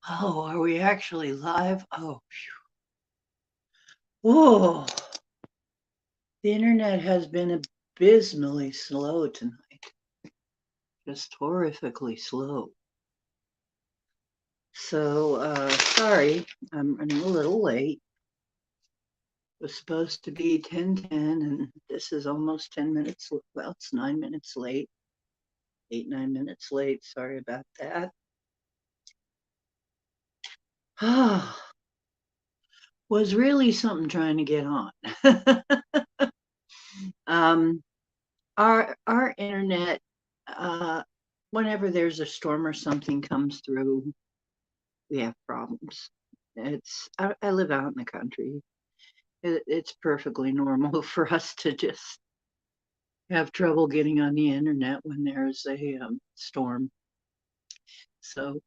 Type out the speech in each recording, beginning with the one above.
Oh, are we actually live? Oh, whoa. The internet has been abysmally slow tonight. Just horrifically slow. So, sorry, I'm running a little late. It was supposed to be 10:10, and this is almost 10 minutes. Well, it's 9 minutes late. 8, 9 minutes late. Sorry about that. Was really something trying to get on. um, our internet, uh, whenever there's a storm or something comes through, we have problems. I live out in the country. It's perfectly normal for us to just have trouble getting on the internet when there's a storm. So,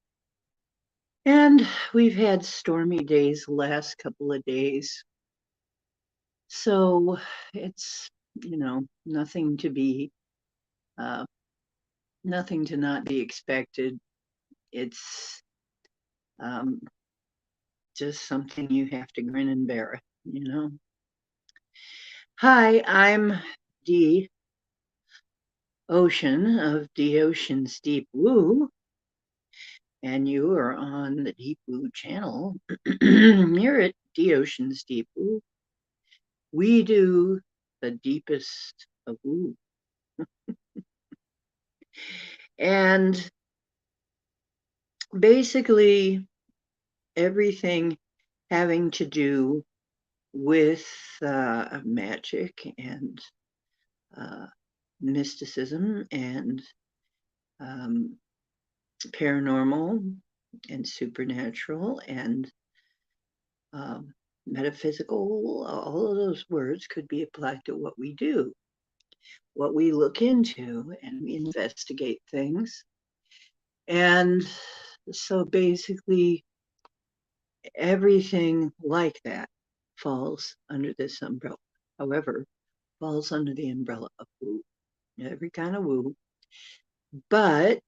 and we've had stormy days the last couple of days. So it's, nothing to be, uh, nothing to not be expected. It's um, just something you have to grin and bear it. Hi, I'm Dee Ocean of Dee Ocean's Deep Woo, and you are on the Deep Woo channel. Here at Dee Ocean's Deep Woo, we do the deepest of woo. And basically, everything having to do with magic and uh, mysticism and um, paranormal and supernatural and um, metaphysical, all of those words could be applied to what we do, what we look into, and we investigate things. And so basically, everything like that falls under this umbrella. However, falls under the umbrella of woo, every kind of woo. But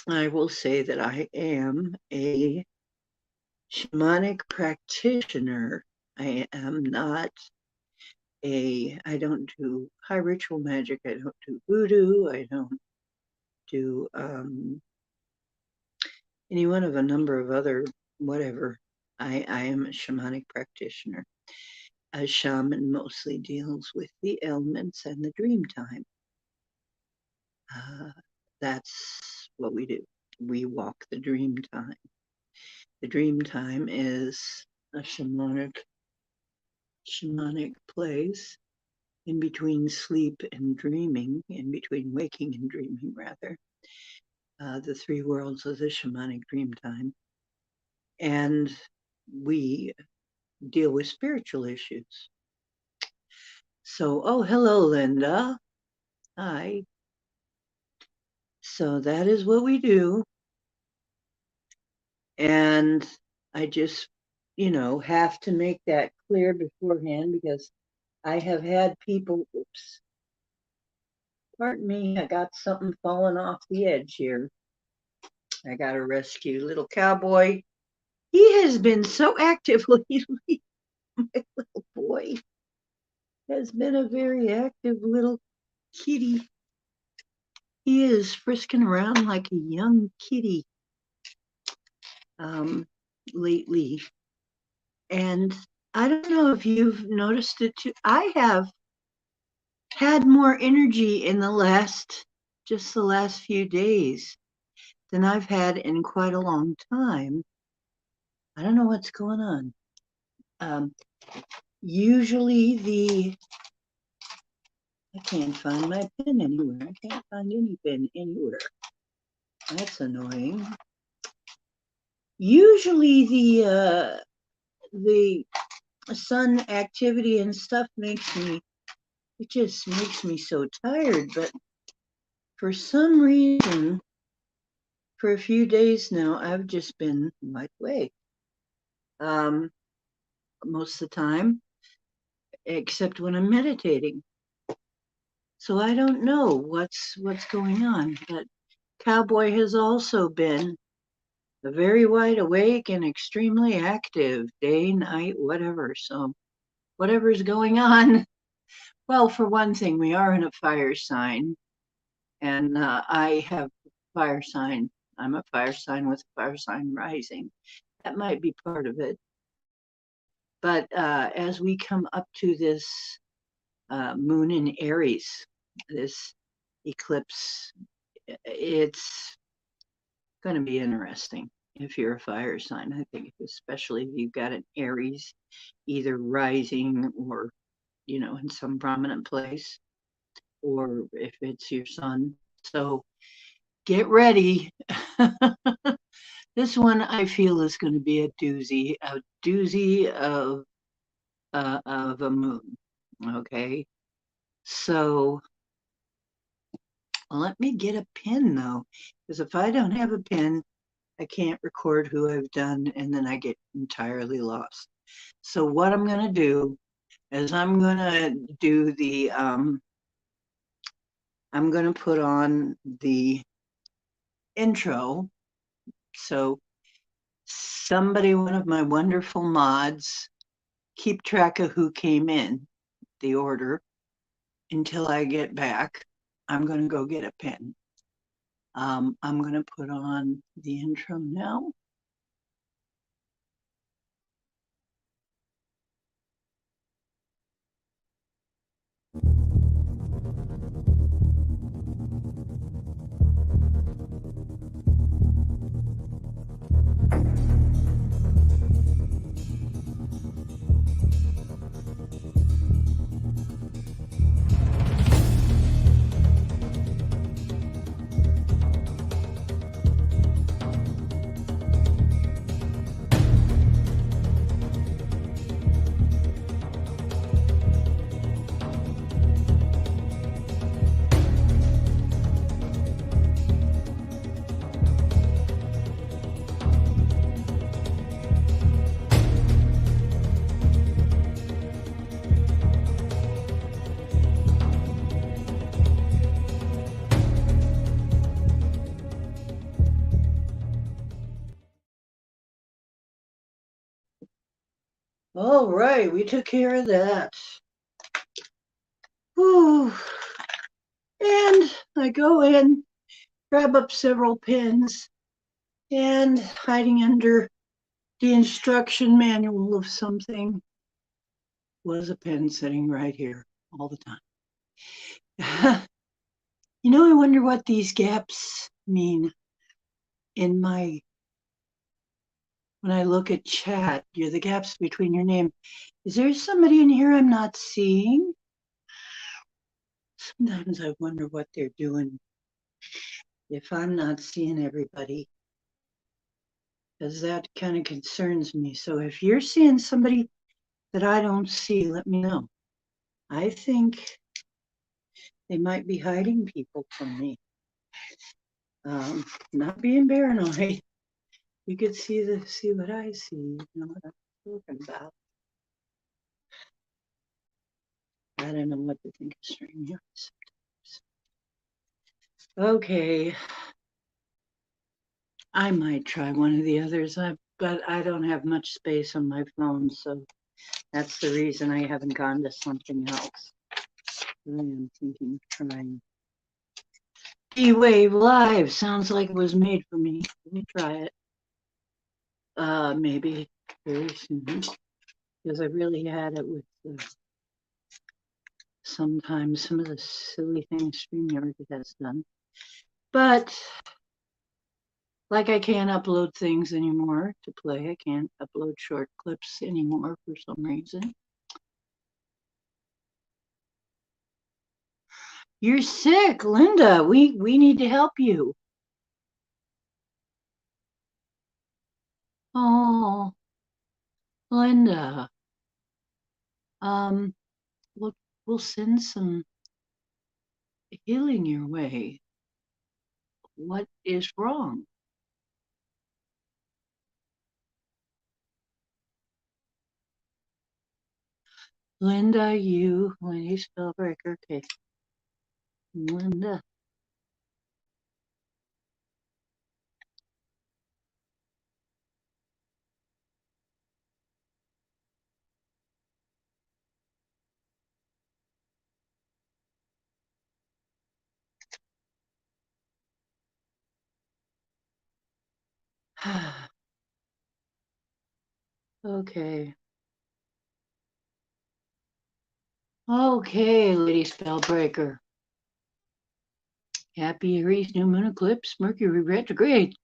I will say that I am a shamanic practitioner. I am not I don't do high ritual magic. I don't do voodoo. I don't do any one of a number of other whatever. I am a shamanic practitioner. A shaman mostly deals with the elements and the dream time. Uh, that's what we do. We walk the dream time. The dream time is a shamanic place in between sleep and dreaming, in between waking and dreaming, rather, the three worlds of the shamanic dream time. And we deal with spiritual issues. So, oh, hello, Linda. Hi. So that is what we do. And I just, have to make that clear beforehand because I have had people, oops, pardon me, I got something falling off the edge here. I got to rescue little cowboy. He has been so active lately. My little boy has been a very active little kitty. He is frisking around like a young kitty um, lately. And I don't know if you've noticed it too. I have had more energy in just the last few days than I've had in quite a long time. I don't know what's going on. Um, usually I can't find my pen anywhere. I can't find any pen anywhere. That's annoying. Usually the sun activity and stuff it just makes me so tired. But for some reason, for a few days now, I've just been wide awake. Um, most of the time, except when I'm meditating. So I don't know what's going on. But Cowboy has also been very wide awake and extremely active, day, night, whatever. So whatever's going on. Well, for one thing, we are in a fire sign, and I have fire sign. I'm a fire sign with fire sign rising. That might be part of it. But as we come up to this moon in Aries, this eclipse, it's going to be interesting if you're a fire sign. I think, especially if you've got an Aries either rising or, in some prominent place, or if it's your sun. So get ready. This one I feel is going to be a doozy of a moon. Okay, so let me get a pin though, because if I don't have a pin, I can't record who I've done, and then I get entirely lost. So what I'm going to do is I'm going to do the I'm going to put on the intro. So somebody, one of my wonderful mods, keep track of who came in, the order, until I get back. I'm going to go get a pen. I'm going to put on the intro now. All right, we took care of that. Whew. And I go in, grab up several pins, and hiding under the instruction manual of something was a pen sitting right here all the time. I wonder what these gaps mean in my, when I look at chat, you're the gaps between your name. Is there somebody in here I'm not seeing? Sometimes I wonder what they're doing if I'm not seeing everybody, because that kind of concerns me. So if you're seeing somebody that I don't see, let me know. I think they might be hiding people from me. Not being paranoid. You could see what I see. You know what I'm talking about. I don't know what to think of StreamYard sometimes. Okay. I might try one of the others, but I don't have much space on my phone, so that's the reason I haven't gone to something else. I am thinking of trying D-Wave Live. Sounds like it was made for me. Let me try it. Maybe very soon, because I really had it with sometimes some of the silly things StreamYard has done. But like I can't upload things anymore to play. I can't upload short clips anymore for some reason. You're sick, Linda. We need to help you. Oh, Linda. Um, we'll send some healing your way. What is wrong? Linda, when you spell breaker, okay. Linda. Okay. Okay, Lady Spellbreaker. Happy Aries new moon eclipse, Mercury retrograde,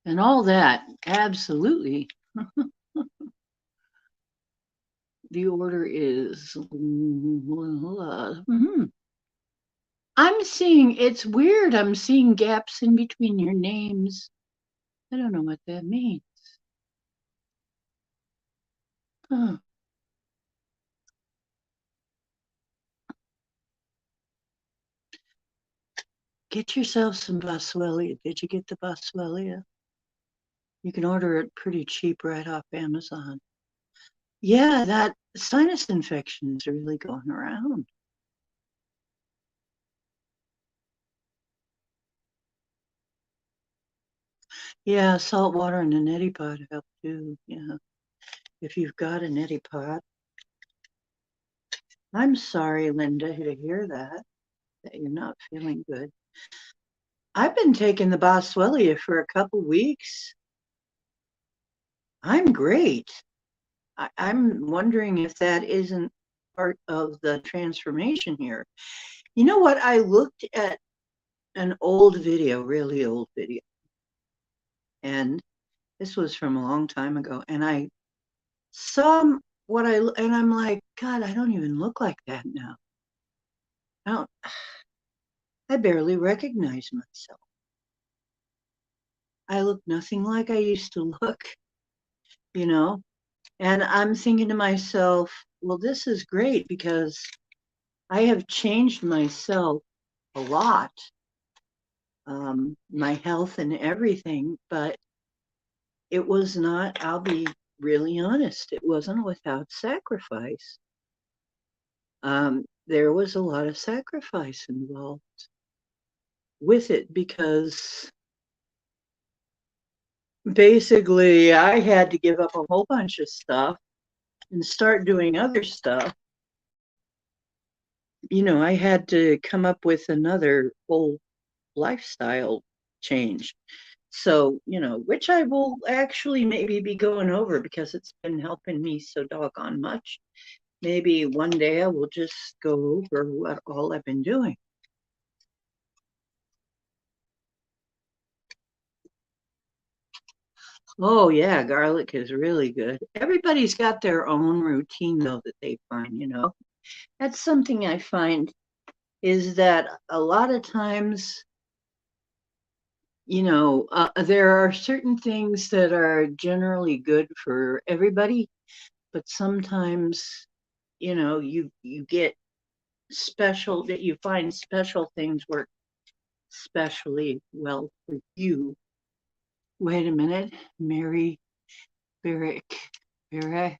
and all that. Absolutely. The order is. I'm seeing, it's weird. I'm seeing gaps in between your names. I don't know what that means. Huh. Get yourself some Boswellia. Did you get the Boswellia? You can order it pretty cheap right off Amazon. Yeah, that sinus infection is really going around. Yeah, salt water and a neti pot help too. Yeah, if you've got a neti pot. I'm sorry, Linda, to hear that you're not feeling good. I've been taking the Boswellia for a couple weeks. I'm great. I'm wondering if that isn't part of the transformation here. You know what? I looked at an old video, really old video, and this was from a long time ago, and I saw and I'm like, God, I don't even look like that now. I don't, I barely recognize myself. I look nothing like I used to look, you know? And I'm thinking to myself, well, this is great because I have changed myself a lot, my health and everything, but it was not, I'll be really honest, it wasn't without sacrifice. There was a lot of sacrifice involved with it because basically I had to give up a whole bunch of stuff and start doing other stuff. You know, I had to come up with another whole lifestyle change. So, which I will actually maybe be going over because it's been helping me so doggone much. Maybe one day I will just go over what all I've been doing. Oh, yeah, garlic is really good. Everybody's got their own routine, though, that they find. That's something I find is that a lot of times, there are certain things that are generally good for everybody, but sometimes, you get special that you find special things work especially well for you. Wait a minute, Mary Barrick, Barrick,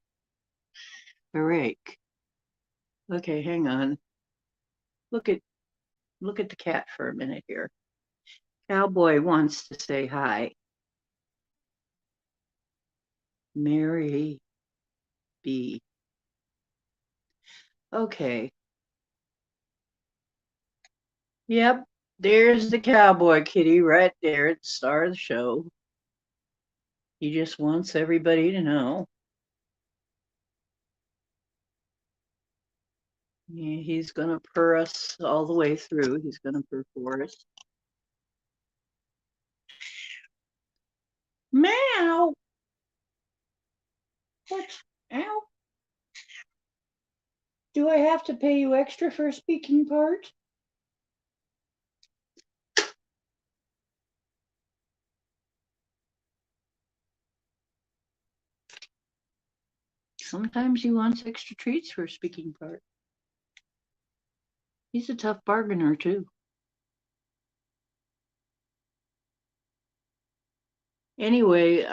Barrick. Okay, hang on. Look at look at the cat for a minute here. Cowboy wants to say hi. Mary B. Okay. Yep. There's the cowboy kitty right there at the start of the show. He just wants everybody to know. He's going to purr us all the way through. He's going to purr for us. Meow. What? Ow. Do I have to pay you extra for a speaking part? Sometimes he wants extra treats for a speaking part. He's a tough bargainer, too. Anyway,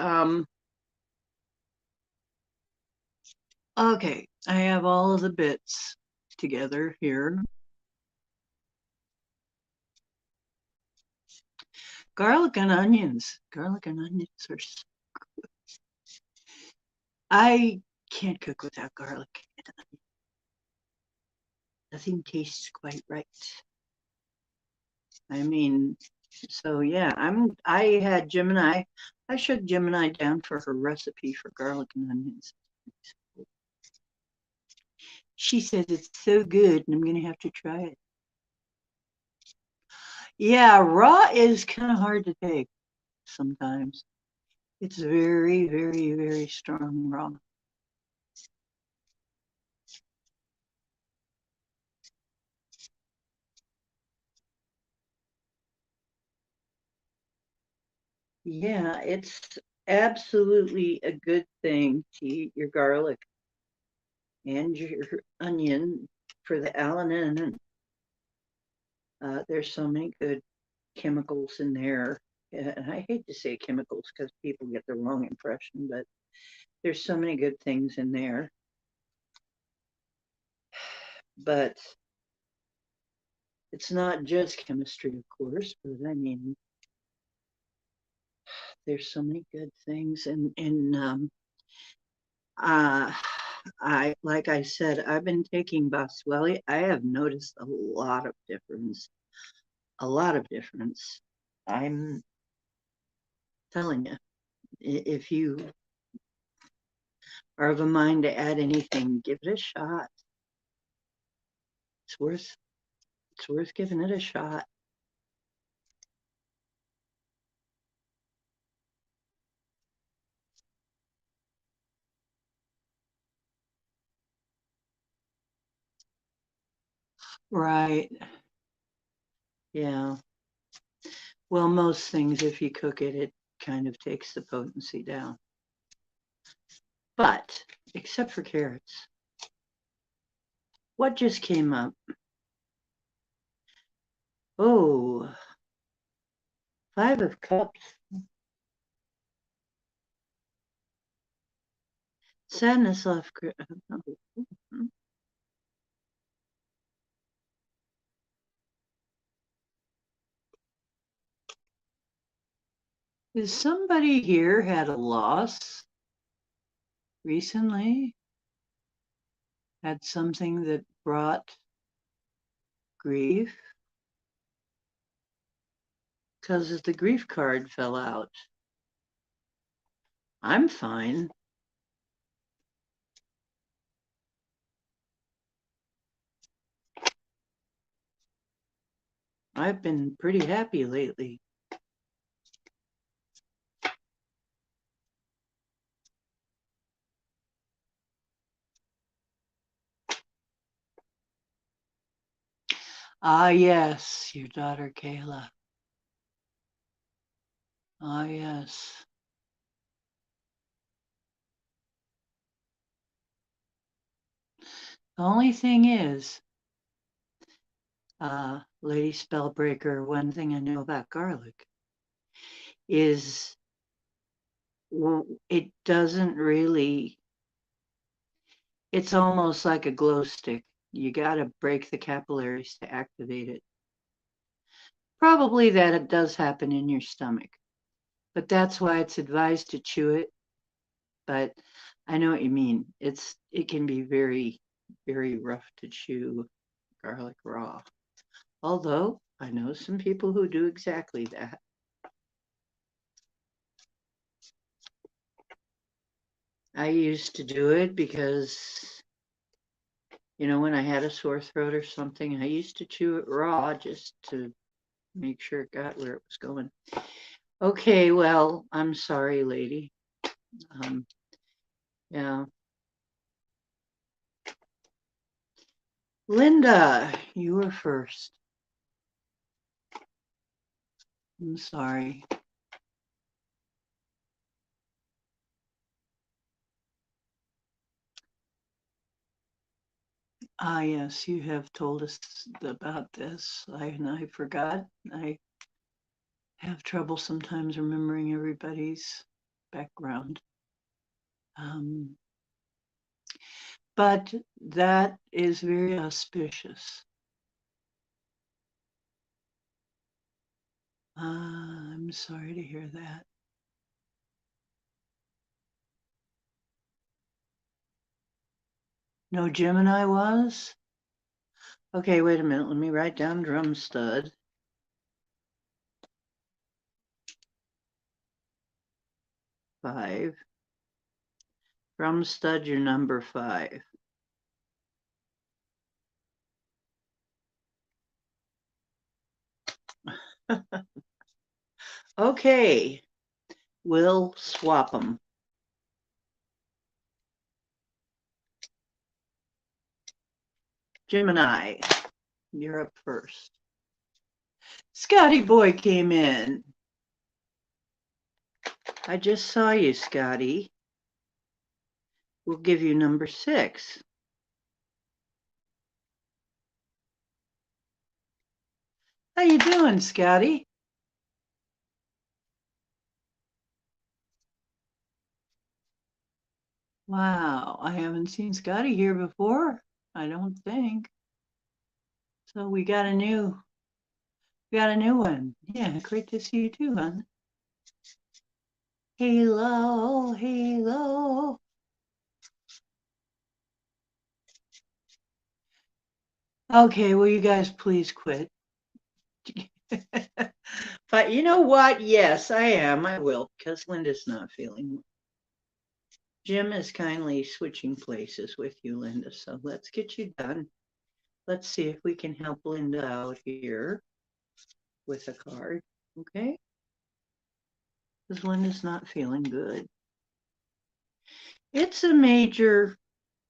okay, I have all of the bits together here. Garlic and onions. Garlic and onions are so good. I can't cook without garlic and onions. Nothing tastes quite right. I mean, So yeah, I had Gemini. I shook Gemini down for her recipe for garlic and onions. She says it's so good, and I'm gonna have to try it. Yeah, raw is kind of hard to take sometimes. It's very, very, very strong raw. Yeah, it's absolutely a good thing to eat your garlic and your onion for the alanine. There's so many good chemicals in there. And I hate to say chemicals because people get the wrong impression, but there's so many good things in there. But it's not just chemistry, of course, but I mean, there's so many good things. And uh, like I said, I've been taking Boswellia. I have noticed a lot of difference, a lot of difference. I'm telling you, if you are of a mind to add anything, give it a shot. It's worth it's worth giving it a shot. Right. Yeah. Well, most things, if you cook it, it kind of takes the potency down. But except for carrots. What just came up? Oh, 5 of Cups. Sadness left. Is somebody here had a loss recently? Had something that brought grief? Because the grief card fell out. I'm fine. I've been pretty happy lately. Ah, yes, your daughter Kayla. Ah, yes. The only thing is, Lady Spellbreaker, one thing I know about garlic is it doesn't really, it's almost like a glow stick. You got to break the capillaries to activate it. Probably that it does happen in your stomach, but that's why it's advised to chew it. But I know what you mean. It can be very, very rough to chew garlic raw. Although I know some people who do exactly that. I used to do it because, when I had a sore throat or something, I used to chew it raw just to make sure it got where it was going. Okay, well, I'm sorry, lady. Um, yeah. Linda, you were first. I'm sorry. Ah, yes, you have told us about this. I forgot. I have trouble sometimes remembering everybody's background. Um, but that is very auspicious. I'm sorry to hear that. No, Gemini was? Okay, wait a minute. Let me write down drum stud. 5. From stud, your number 5. Okay, we'll swap them. Gemini, you're up first. Scotty boy came in. I just saw you, Scotty. We'll give you number 6. How you doing, Scotty? Wow, I haven't seen Scotty here before, I don't think. So we got a new one. Yeah, great to see you too, hon. Hello, hello. Okay, will you guys please quit? But you know what? Yes, I am. I will, because Linda's not feeling well. Jim is kindly switching places with you, Linda. So let's get you done. Let's see if we can help Linda out here with a card. Okay? Because Linda's not feeling good. It's a major,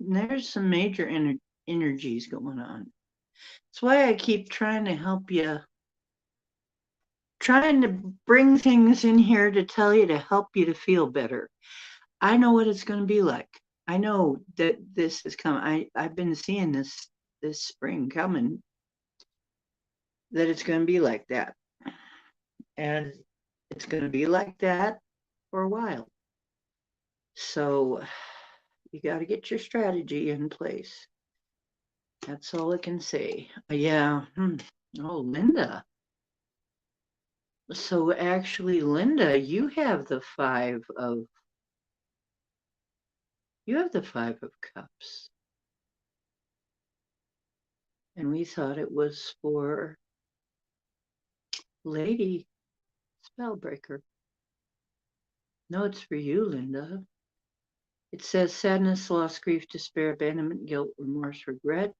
there's some major energies going on. That's why I keep trying to help you, trying to bring things in here to tell you to help you to feel better. I know what it's going to be like. I know that this is coming. I've been seeing this spring coming, that it's going to be like that. And it's going to be like that for a while. So you got to get your strategy in place. That's all I can say. Yeah. Oh, Linda. So actually, Linda, you have the 5 of cups. And we thought it was for Lady Spellbreaker. No, it's for you, Linda. It says sadness, loss, grief, despair, abandonment, guilt, remorse, regret,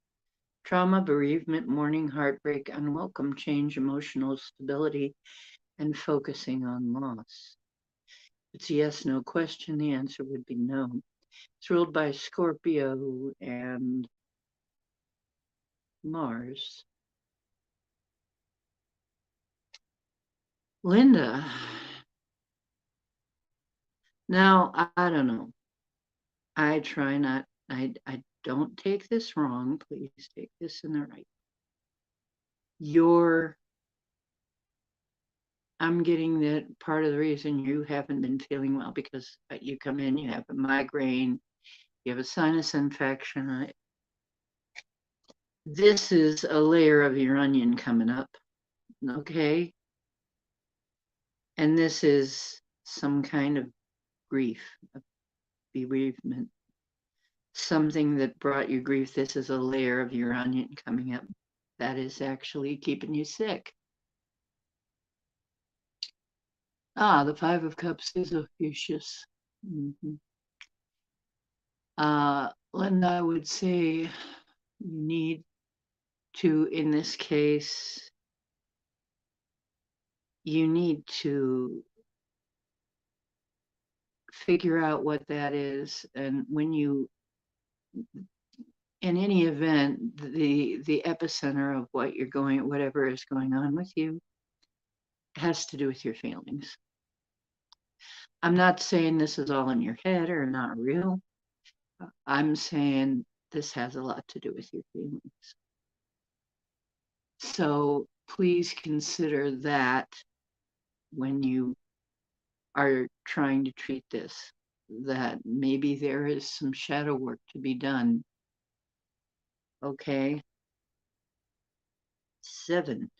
trauma, bereavement, mourning, heartbreak, unwelcome change, emotional stability, and focusing on loss. It's yes, no question. The answer would be no. It's ruled by Scorpio and Mars. Linda. Now, I don't know. I try not, I don't take this wrong. Please take this in the right. I'm getting that part of the reason you haven't been feeling well because you come in, you have a migraine, you have a sinus infection. This is a layer of your onion coming up, okay? And this is some kind of grief, a bereavement, something that brought you grief. This is a layer of your onion coming up that is actually keeping you sick. The 5 of Cups is Ophiuchus. Linda, I would say you need to, in this case, you need to figure out what that is. And when you, in any event, the epicenter of what you're going, whatever is going on with you, has to do with your feelings. I'm not saying this is all in your head or not real. I'm saying this has a lot to do with your feelings. So please consider that when you are trying to treat this, that maybe there is some shadow work to be done. Okay. 7.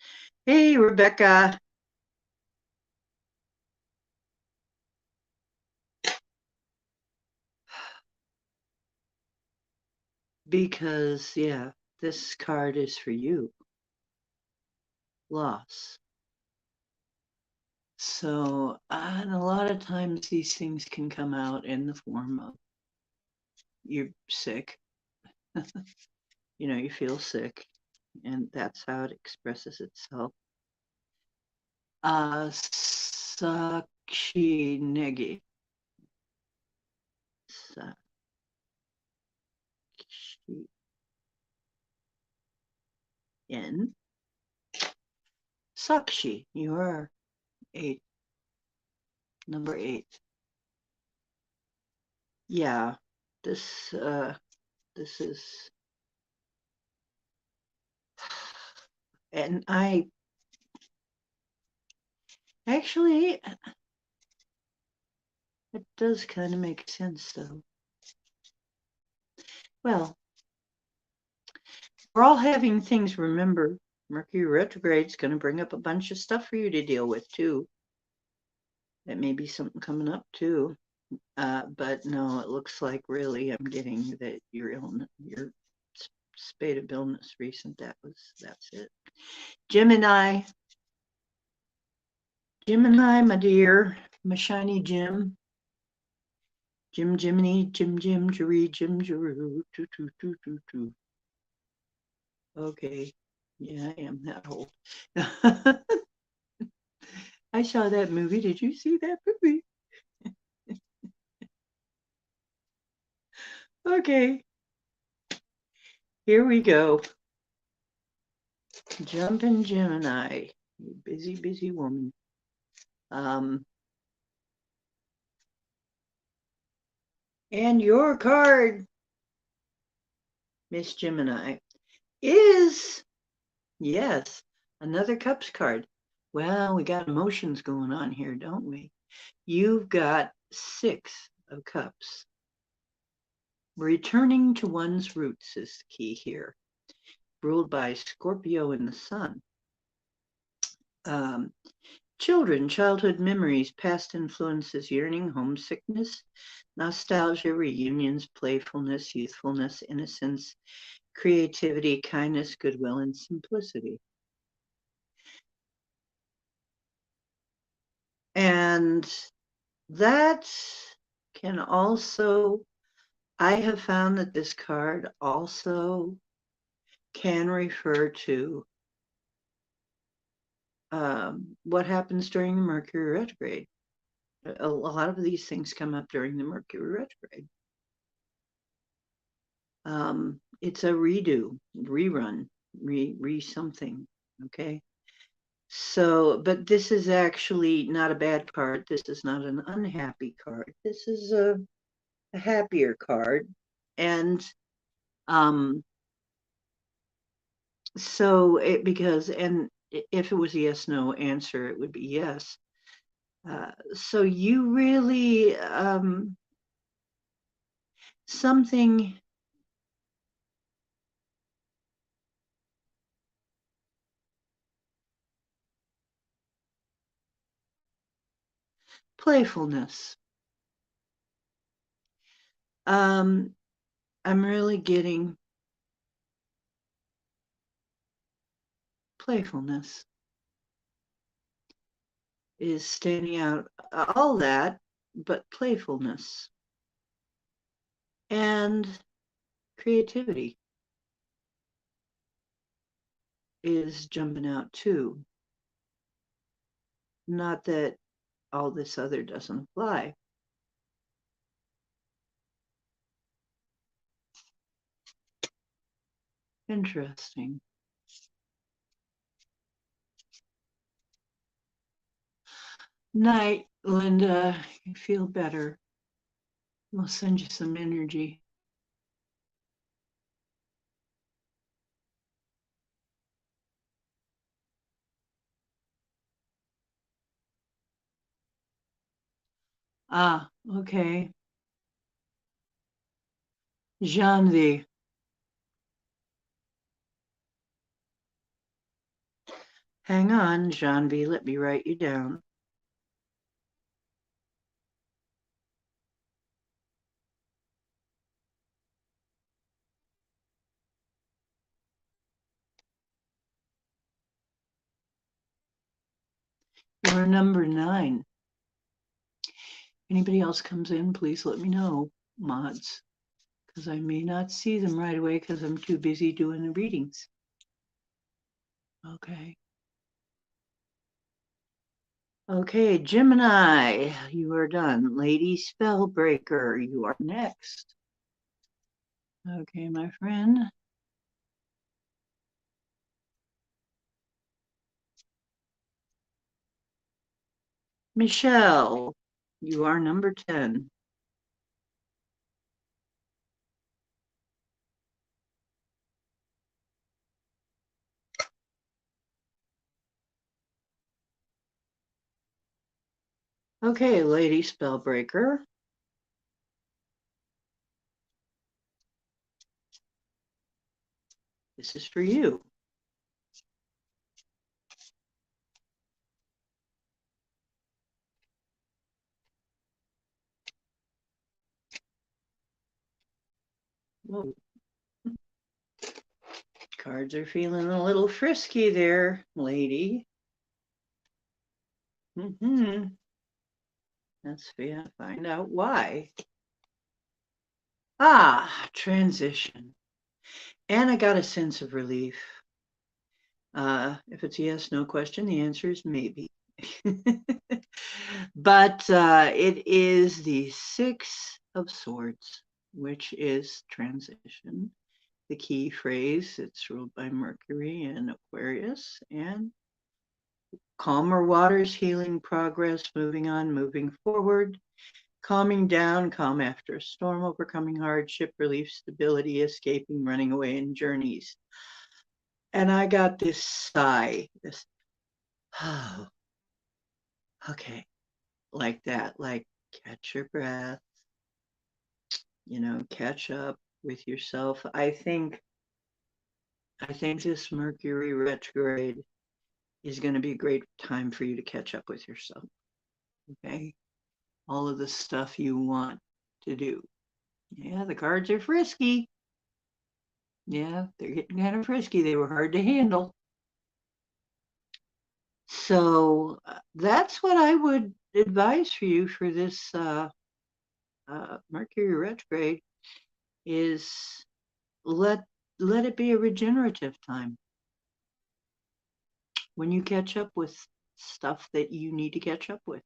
Hey, Rebecca. Because, yeah, this card is for you. Loss. So, and a lot of times these things can come out in the form of you're sick, you feel sick, and that's how it expresses itself. Sakshi negi. Sakshi. N. Sakshi. You are 8. Number 8. Yeah. This is, and I actually, it does kind of make sense though. Well, we're all having things. Remember, Mercury retrograde is going to bring up a bunch of stuff for you to deal with too. That may be something coming up too. But no, it looks like really I'm getting that your illness, your spate of illness recent. That's it. Gemini, my dear, my shiny Jim. Jiminy, Jim, Jerry, Jim, Jeru, two. Okay, yeah, I am that old. I saw that movie. Did you see that movie? Okay, here we go. Jumping Gemini, you busy woman. And your card, Miss Gemini, is, yes, another Cups card. Well, we got emotions going on here, don't we? You've got 6 of Cups. Returning to one's roots is the key here. Ruled by Scorpio in the sun. Children, childhood memories, past influences, yearning, homesickness, nostalgia, reunions, playfulness, youthfulness, innocence, creativity, kindness, goodwill, and simplicity. And that can also, I have found that this card also can refer to what happens during the Mercury retrograde. A lot of these things come up during the Mercury retrograde. It's a redo, rerun, re something. Okay. So, but this is actually not a bad card. This is not an unhappy card. This is a happier card. And so because, and if it was a yes, no answer, it would be yes. So you really, something, playfulness. I'm really getting playfulness is standing out, all that, but playfulness and creativity is jumping out too. Not that all this other doesn't apply. Interesting. Night, Linda. You feel better. We'll send you some energy. Ah, okay. Janvi. Hang on, Janvi. Let me write you down. You're number 9. Anybody else comes in, please let me know, mods, because I may not see them right away because I'm too busy doing the readings. Okay. Okay, Gemini, you are done. Lady Spellbreaker, you are next. Okay, my friend. Michelle, you are number 10. Okay, Lady Spellbreaker. This is for you. Whoa. Cards are feeling a little frisky there, lady. Let's find out why. Transition. And I got a sense of relief. If it's a yes, no question, the answer is maybe. But it is the 6 of Swords, which is transition. The key phrase, it's ruled by Mercury and Aquarius, and calmer waters, healing progress, moving on, moving forward, calming down, calm after a storm, overcoming hardship, relief, stability, escaping, running away, and journeys. And I got this sigh, this, oh, okay, like that, like catch your breath, catch up with yourself. I think this Mercury retrograde is going to be a great time for you to catch up with yourself. Okay. All of the stuff you want to do. Yeah, the cards are frisky. Yeah, they're getting kind of frisky. They were hard to handle. So that's what I would advise for you for this Mercury retrograde is let it be a regenerative time. When you catch up with stuff that you need to catch up with.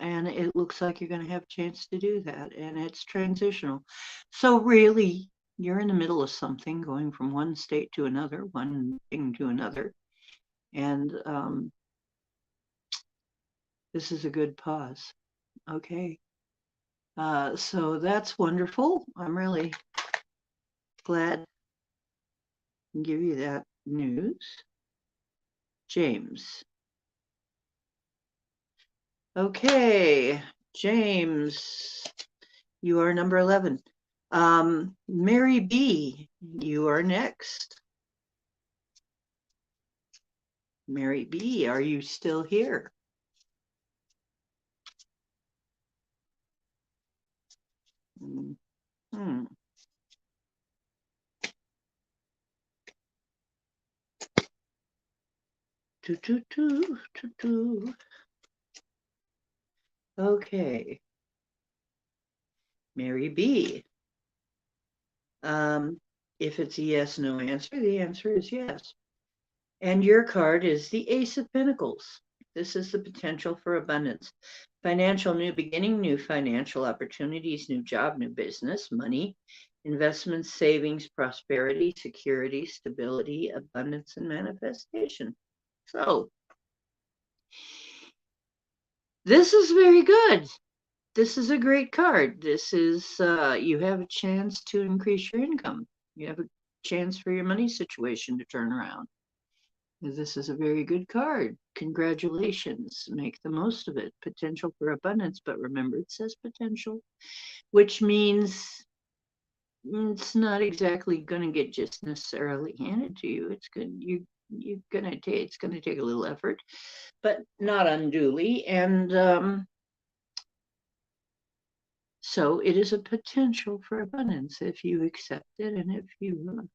And it looks like you're going to have a chance to do that, and it's transitional. So really, you're in the middle of something, going from one state to another, one thing to another, and this is a good pause. Okay, so that's wonderful. I'm really glad to give you that news. James. Okay, James, you are number 11. Mary B, you are next. Mary B, are you still here? Hmm. Okay. Mary B. If it's a yes, no answer, the answer is yes. And your card is the Ace of Pentacles. This is the potential for abundance. Financial new beginning, new financial opportunities, new job, new business, money, investments, savings, prosperity, security, stability, abundance, and manifestation. So this is very good. This is a great card. This is, you have a chance to increase your income. You have a chance for your money situation to turn around. This is a very good card. Congratulations. Make the most of it. Potential for abundance, but remember it says potential, which means it's not exactly going to get just necessarily handed to you. It's good. It's going to take a little effort, but not unduly. And so it is a potential for abundance if you accept it and if you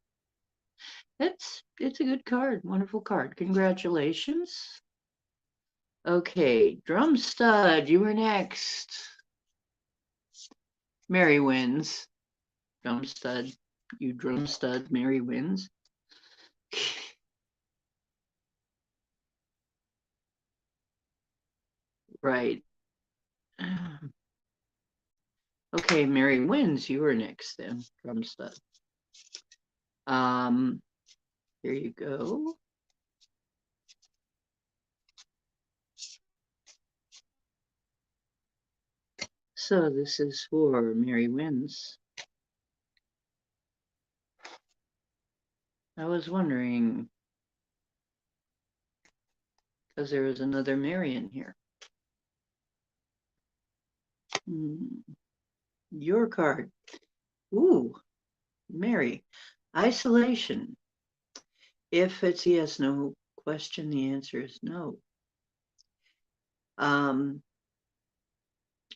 It's a good card, wonderful card. Congratulations. Okay, drum stud, you were next. Mary wins. Drum stud, you drum stud, Mary wins. Right. Okay, Mary wins. You were next then, drum stud. Here you go. So this is for Mary wins. I was wondering, because there was another Mary in here. Your card. Ooh, Mary. Isolation. If it's yes, no question, the answer is no.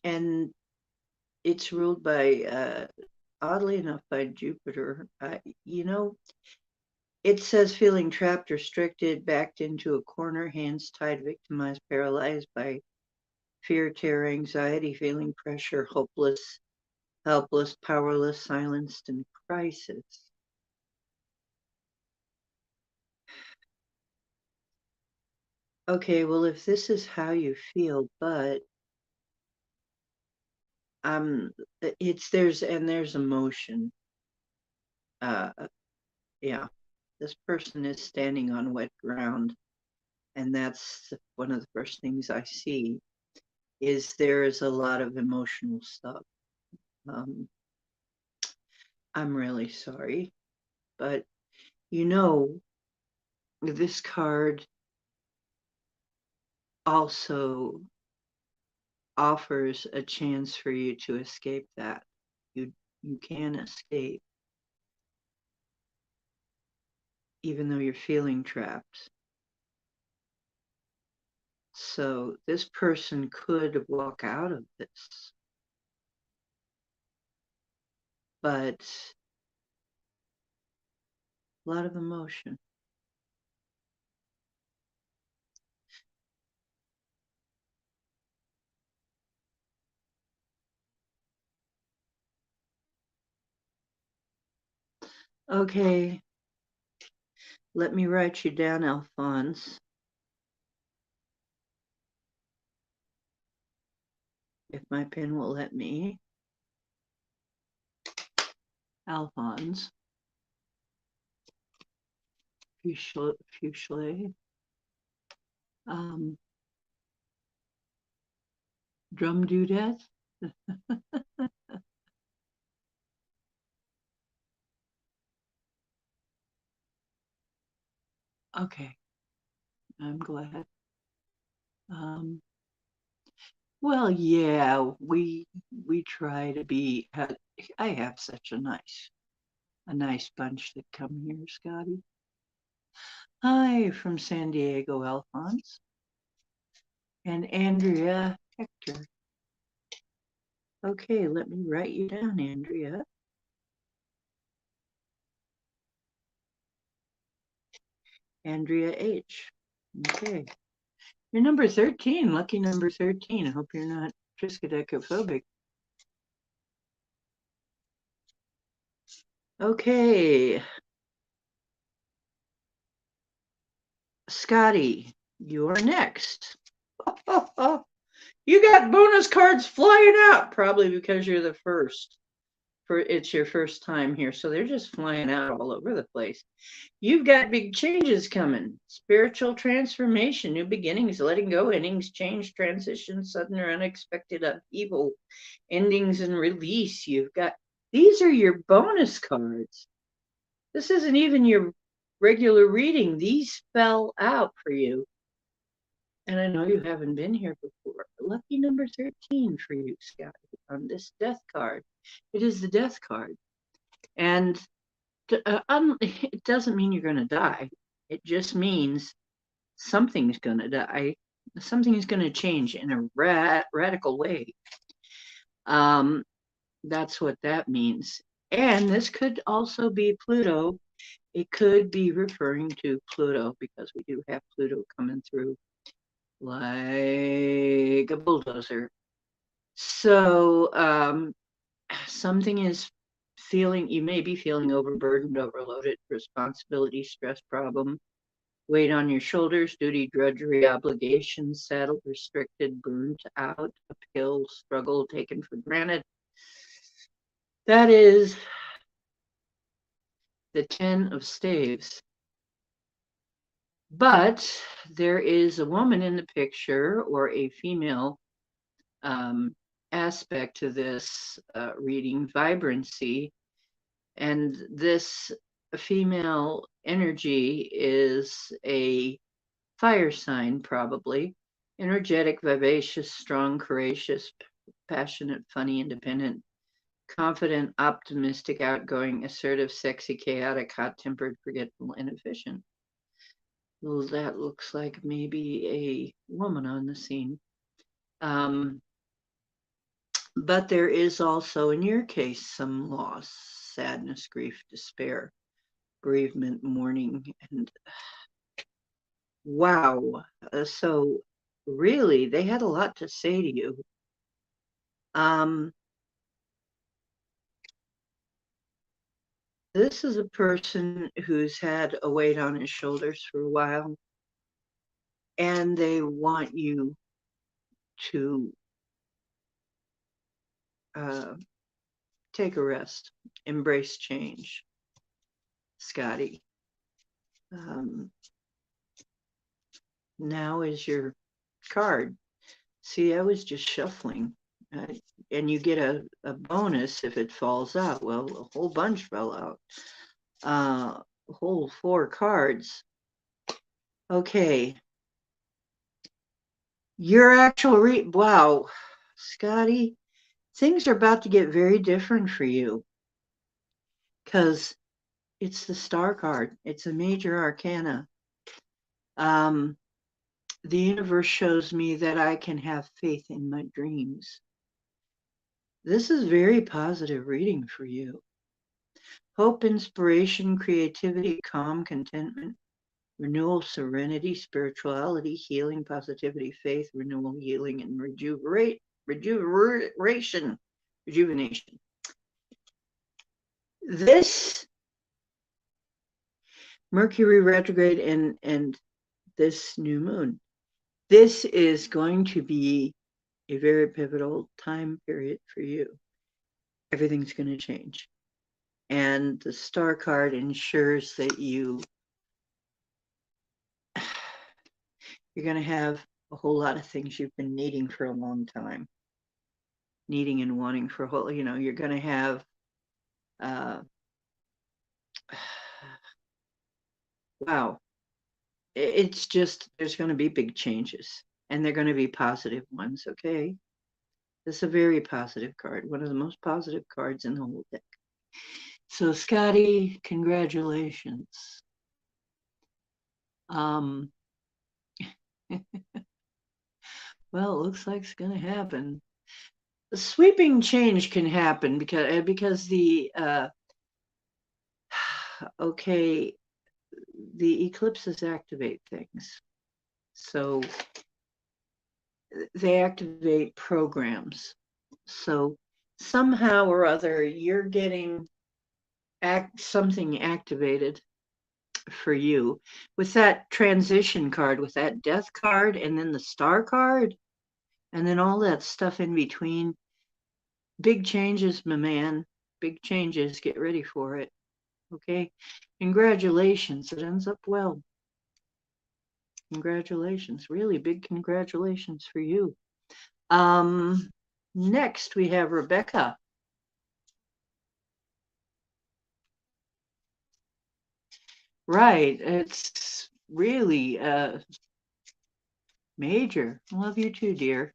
And it's ruled by, oddly enough, by Jupiter. You know, it says feeling trapped, restricted, backed into a corner, hands tied, victimized, paralyzed by fear, terror, anxiety, feeling pressure, hopeless, helpless, powerless, silenced, and crisis. Okay, well, if this is how you feel, but there's emotion. Yeah, this person is standing on wet ground, and that's one of the first things I see is there is a lot of emotional stuff. I'm really sorry, but you know, this card also offers a chance for you to escape that. You can escape, even though you're feeling trapped. So this person could walk out of this, but a lot of emotion. Okay, let me write you down, Alphonse. If my pen will let me. Alphonse. Fuchsia. Drum dudette. Okay, I'm glad. Well, yeah, we try to be. I have such a nice bunch that come here, Scotty. Hi from San Diego, Alphonse, and Andrea Hector. Okay, let me write you down, Andrea. Andrea H. Okay. You're number 13, lucky number 13. I hope you're not triskaidekaphobic. Okay. Scotty, you're next. You got bonus cards flying out, probably because you're the first. It's your first time here, so they're just flying out all over the place. You've got big changes coming. Spiritual transformation, new beginnings, letting go, endings, change, transition, sudden or unexpected upheaval, endings and release. These are your bonus cards. This isn't even your regular reading. These fell out for you. And I know you haven't been here before. Lucky number 13 for you, Scotty, on this death card. It is the death card. And it doesn't mean you're going to die. It just means something's going to die. Something is going to change in a radical way. That's what that means. And this could also be Pluto It could be referring to Pluto because we do have Pluto coming through like a bulldozer. So something is you may be feeling overburdened, overloaded, responsibility, stress problem, weight on your shoulders, duty, drudgery, obligations, saddled, restricted, burnt out, uphill struggle taken for granted. That is the 10 of staves. But there is a woman in the picture, or a female aspect to this reading, vibrancy. And this female energy is a fire sign, probably. Energetic, vivacious, strong, courageous, passionate, funny, independent, confident, optimistic, outgoing, assertive, sexy, chaotic, hot-tempered, forgetful, and efficient. Well, that looks like maybe a woman on the scene. But there is also, in your case, some loss, sadness, grief, despair, bereavement, mourning, and wow. So really, they had a lot to say to you. This is a person who's had a weight on his shoulders for a while, and they want you to take a rest, embrace change, Scotty. Now is your card. See, I was just shuffling. And you get a bonus if it falls out. Well, a whole bunch fell out. A whole 4 cards. Okay. Your actual wow, Scotty, things are about to get very different for you because it's the star card. It's a major arcana. The universe shows me that I can have faith in my dreams. This is very positive reading for you. Hope, inspiration, creativity, calm, contentment, renewal, serenity, spirituality, healing, positivity, faith, renewal, healing, and rejuvenation. This Mercury retrograde and this new moon, this is going to be a very pivotal time period for you. Everything's going to change. And the star card ensures that you're going to have a whole lot of things you've been needing for a long time. Needing and wanting for a whole, you're going to have, wow. It's just, there's going to be big changes and they're going to be positive ones. Okay. This is a very positive card. One of the most positive cards in the whole deck. So Scotty, congratulations. Well, it looks like it's going to happen. The sweeping change can happen because the okay, the eclipses activate things. So they activate programs. So somehow or other, you're getting something activated for you with that transition card, with that death card, and then the star card, and then all that stuff in between. Big changes, my man. Big changes. Get ready for it. Okay. Congratulations. It ends up well. Congratulations. Really big congratulations for you. Next we have Rebecca. Right. It's really major. I love you too, dear.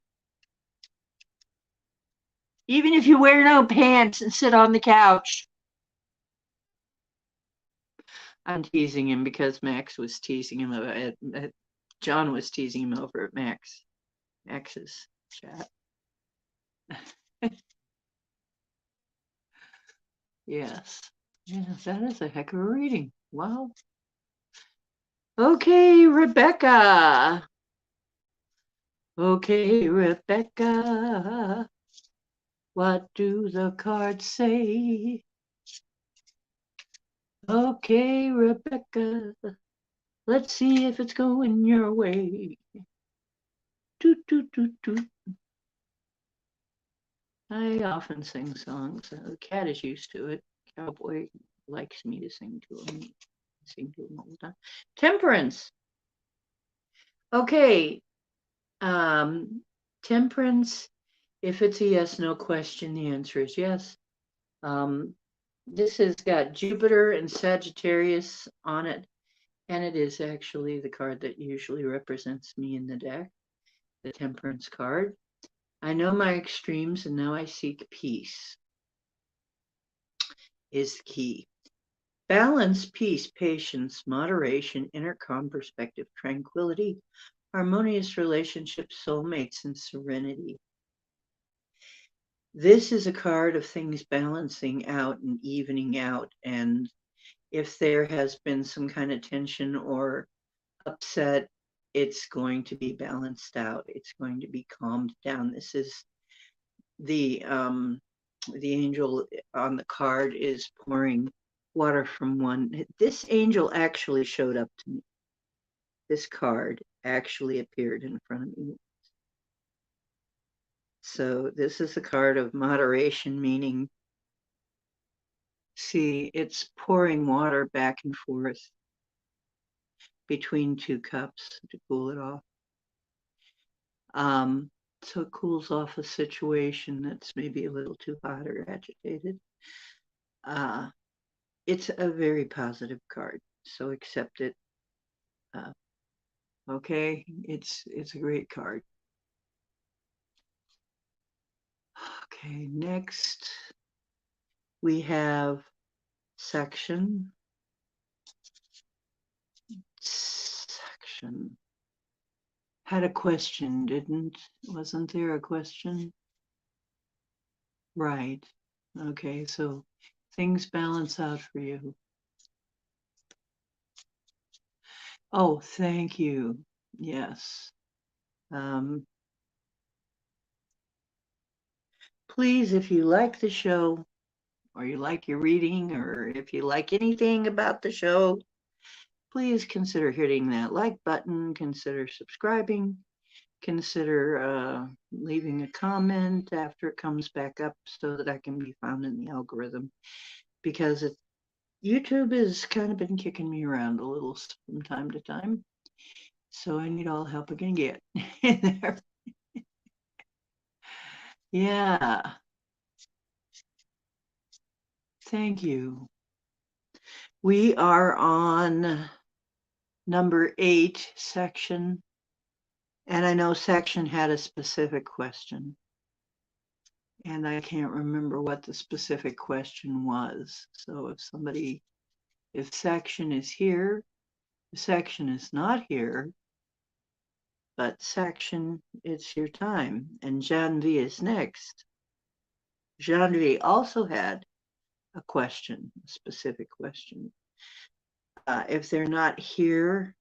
Even if you wear no pants and sit on the couch. I'm teasing him because Max was teasing him at John was teasing him over at Max's chat. Yes. Yes, that is a heck of a reading. Well, okay, Rebecca. Okay, Rebecca. What do the cards say? Okay, Rebecca. Let's see if it's going your way. Toot, toot, toot, toot. I often sing songs. The cat is used to it. Cowboy likes me to sing to him. I sing to him all the time. Temperance. Okay. Temperance. If it's a yes, no question, the answer is yes. This has got Jupiter and Sagittarius on it, and it is actually the card that usually represents me in the deck, the Temperance card. I know my extremes, and now I seek peace is the key. Balance, peace, patience, moderation, inner calm perspective, tranquility, harmonious relationships, soulmates, and serenity. This is a card of things balancing out and evening out. And if there has been some kind of tension or upset, it's going to be balanced out. It's going to be calmed down. This is the angel on the card is pouring water from one. This angel actually showed up to me. This card actually appeared in front of me. So this is a card of moderation, meaning, see, it's pouring water back and forth between two cups to cool it off. So it cools off a situation that's maybe a little too hot or agitated. It's a very positive card, so accept it. Okay, it's a great card. Okay, next we have section. Had a question, wasn't there a question? Right. Okay, so things balance out for you. Oh, thank you. Yes. Please, if you like the show, or you like your reading, or if you like anything about the show, please consider hitting that like button, consider subscribing, consider leaving a comment after it comes back up so that I can be found in the algorithm, because YouTube has kind of been kicking me around a little from time to time. So I need all the help I can get. Yeah. Thank you. We are on number 8 section. And I know section had a specific question. And I can't remember what the specific question was. So if section is here, the section is not here, but section, it's your time. And Janvi is next. Janvi also had a question, a specific question. If they're not here,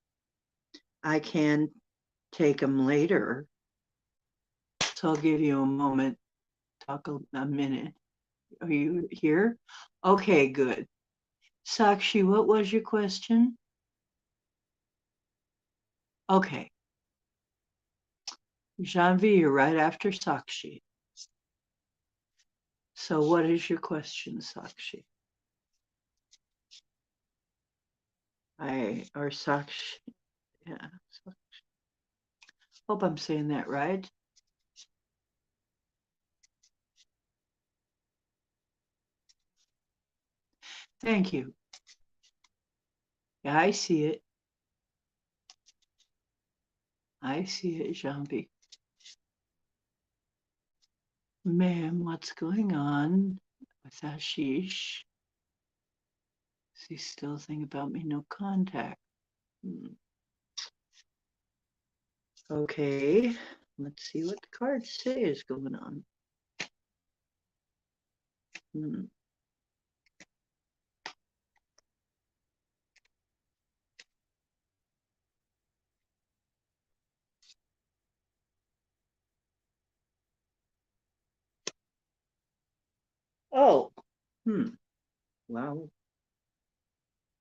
I can take them later. So I'll give you a moment, talk a minute. Are you here? Okay, good. Sakshi, what was your question? Okay. Janvi, you're right after Sakshi. So what is your question, Sakshi? Or Sakshi, yeah. Hope I'm saying that right. Thank you. Yeah, I see it. I see it, Janvi. Ma'am, what's going on with Ashish? Is he still thinking about me? No contact. Okay, let's see what the cards say is going on. Oh, wow.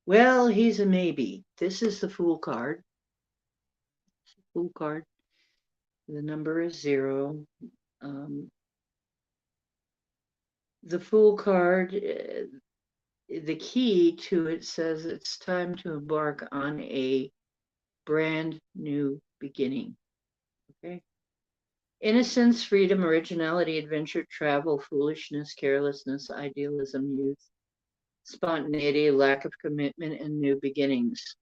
Well, he's a maybe. This is the Fool card. Fool card. The number is 0. The Fool card, the key to it says it's time to embark on a brand new beginning. Okay. Innocence, freedom, originality, adventure, travel, foolishness, carelessness, idealism, youth, spontaneity, lack of commitment, and new beginnings.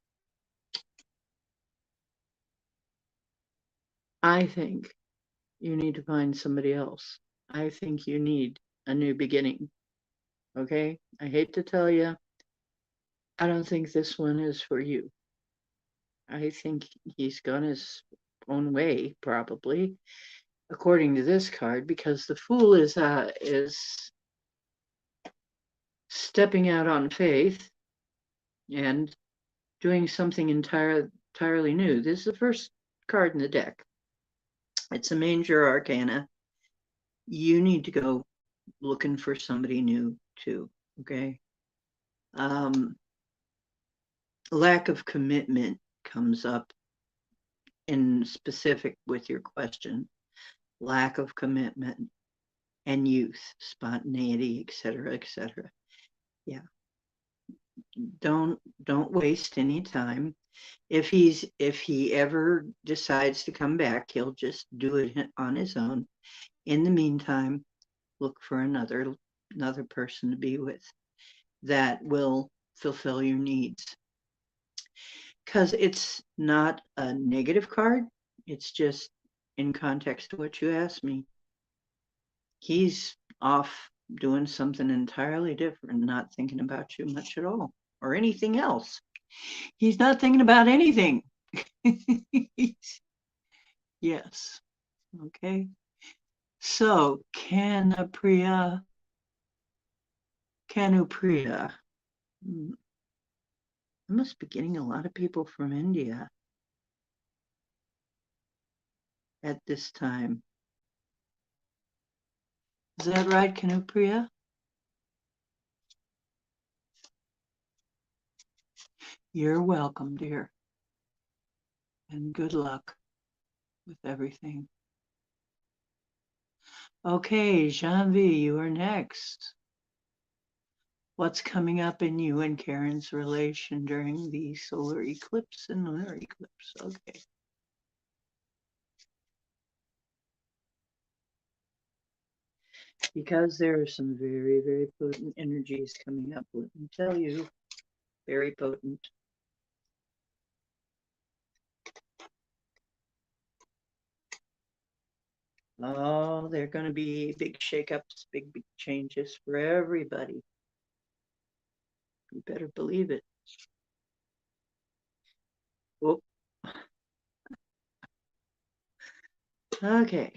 I think you need to find somebody else. I think you need a new beginning. Okay? I hate to tell you, I don't think this one is for you. I think he's gone his own way, probably, according to this card, because the Fool is stepping out on faith and doing something entirely new. This is the first card in the deck. It's a major arcana. You need to go looking for somebody new too. Okay. Lack of commitment comes up in specific with your question. Lack of commitment and youth, spontaneity, etc., etc. Yeah. Don't waste any time. If he ever decides to come back, he'll just do it on his own. In the meantime, look for another person to be with that will fulfill your needs. Because it's not a negative card. It's just in context to what you asked me. He's off doing something entirely different, not thinking about you much at all or anything else. He's not thinking about anything. Yes. Okay. So, Canupriya. I must be getting a lot of people from India at this time. Is that right, Canupriya? You're welcome, dear. And good luck with everything. Okay, Janvi, you are next. What's coming up in you and Karen's relation during the solar eclipse and lunar eclipse? Okay. Because there are some very, very potent energies coming up, let me tell you, very potent. Oh, they're going to be big shakeups, big changes for everybody. You better believe it. Whoop. Okay.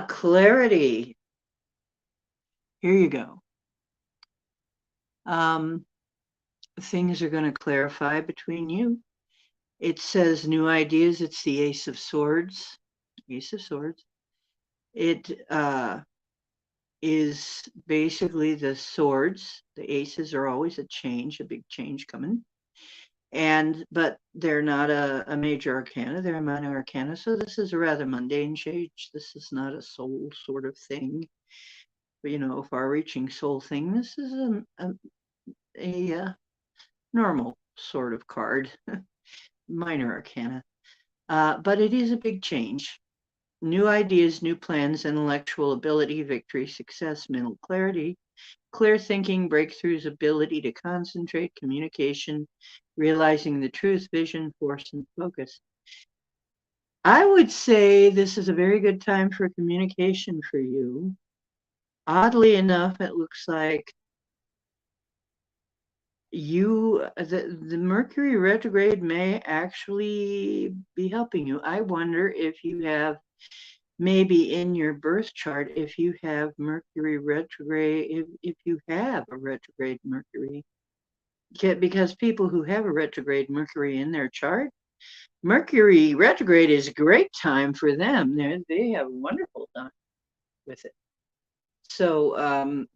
Clarity. Here you go. Things are going to clarify between you. It says new ideas. It's the Ace of Swords. Ace of Swords. It is basically the swords. The aces are always a change, a big change coming. But they're not a major arcana, they're a minor arcana. So this is a rather mundane change. This is not a soul sort of thing, but, far-reaching soul thing. This is a normal sort of card, minor arcana. But it is a big change. New ideas, new plans, intellectual ability, victory, success, mental clarity, clear thinking, breakthroughs, ability to concentrate, communication, realizing the truth, vision, force, and focus. I would say this is a very good time for communication for you. Oddly enough, it looks like the Mercury retrograde may actually be helping you. I wonder if you have maybe in your birth chart, if you have Mercury retrograde, if you have a retrograde Mercury, because people who have a retrograde Mercury in their chart, Mercury retrograde is a great time for them. They have a wonderful time with it. So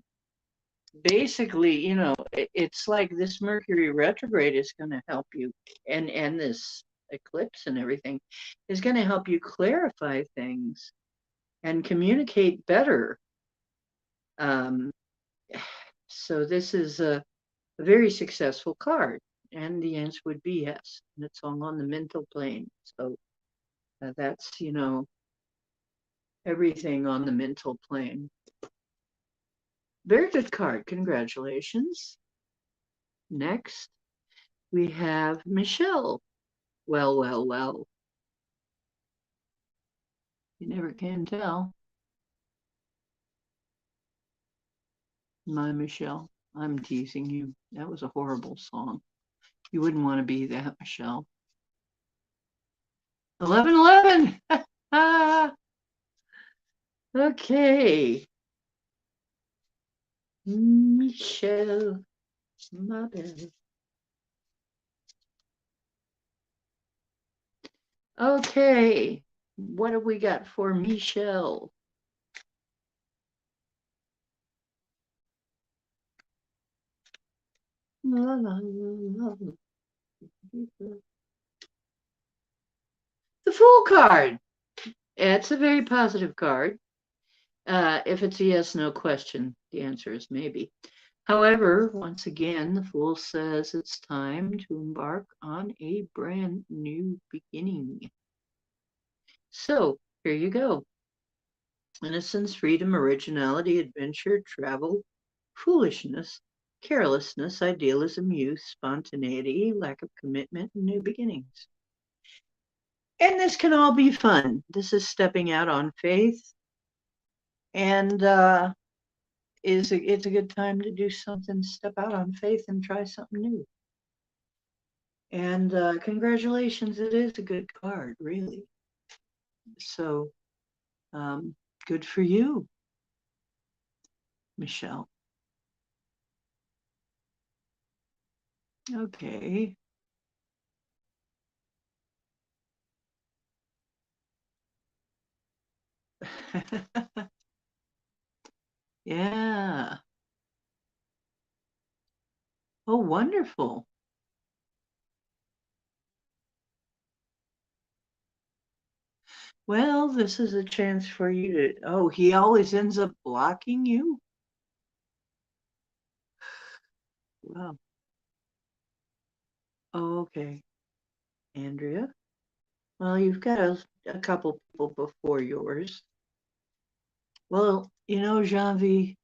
basically, it's like this Mercury retrograde is going to help you, and this eclipse and everything is going to help you clarify things and communicate better. Um, so this is a very successful card, and the answer would be yes. And it's all on the mental plane. So that's everything on the mental plane. Very good card. Congratulations. Next, we have Michelle. Well, well, well. You never can tell. My Michelle, I'm teasing you. That was a horrible song. You wouldn't want to be that, Michelle. 11:11. Okay. Michelle, my belle. Okay. What have we got for Michelle? La, la, la, la. The Fool card. It's a very positive card. If it's a yes, no question, the answer is maybe. However, once again, the Fool says it's time to embark on a brand new beginning. So here you go. Innocence, freedom, originality, adventure, travel, foolishness, carelessness, idealism, youth, spontaneity, lack of commitment, and new beginnings. And this can all be fun. This is stepping out on faith, and it's a good time to do something, step out on faith and try something new. And congratulations, it is a good card, really. So good for you, Michelle. Okay. Yeah. Oh, wonderful. Well, this is a chance for you to. Oh, he always ends up blocking you? Wow. Oh, okay. Andrea? Well, you've got a couple people before yours. Well, Janvi,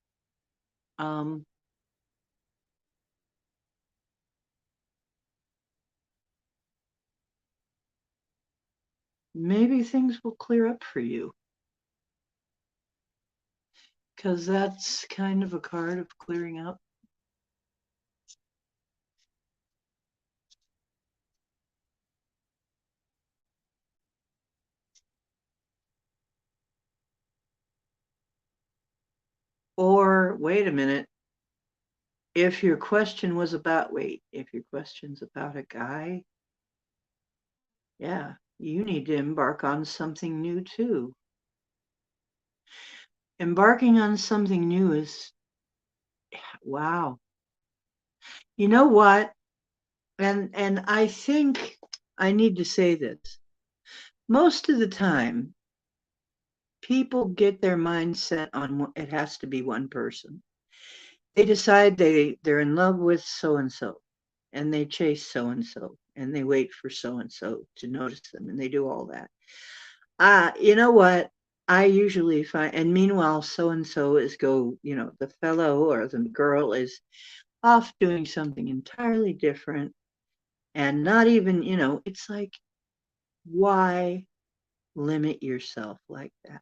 um, maybe things will clear up for you because that's kind of a card of clearing up. Or wait a minute, if your question was about, if your question's about a guy, yeah, you need to embark on something new too. Embarking on something new is, wow. You know what? And I think I need to say this. Most of the time, people get their mindset on it has to be one person. They decide they're in love with so and so, and they chase so and they wait for so and so to notice them, and they do all that. You know what? I usually find, and meanwhile, so and so is the fellow or the girl is off doing something entirely different, and not even, it's like, why limit yourself like that?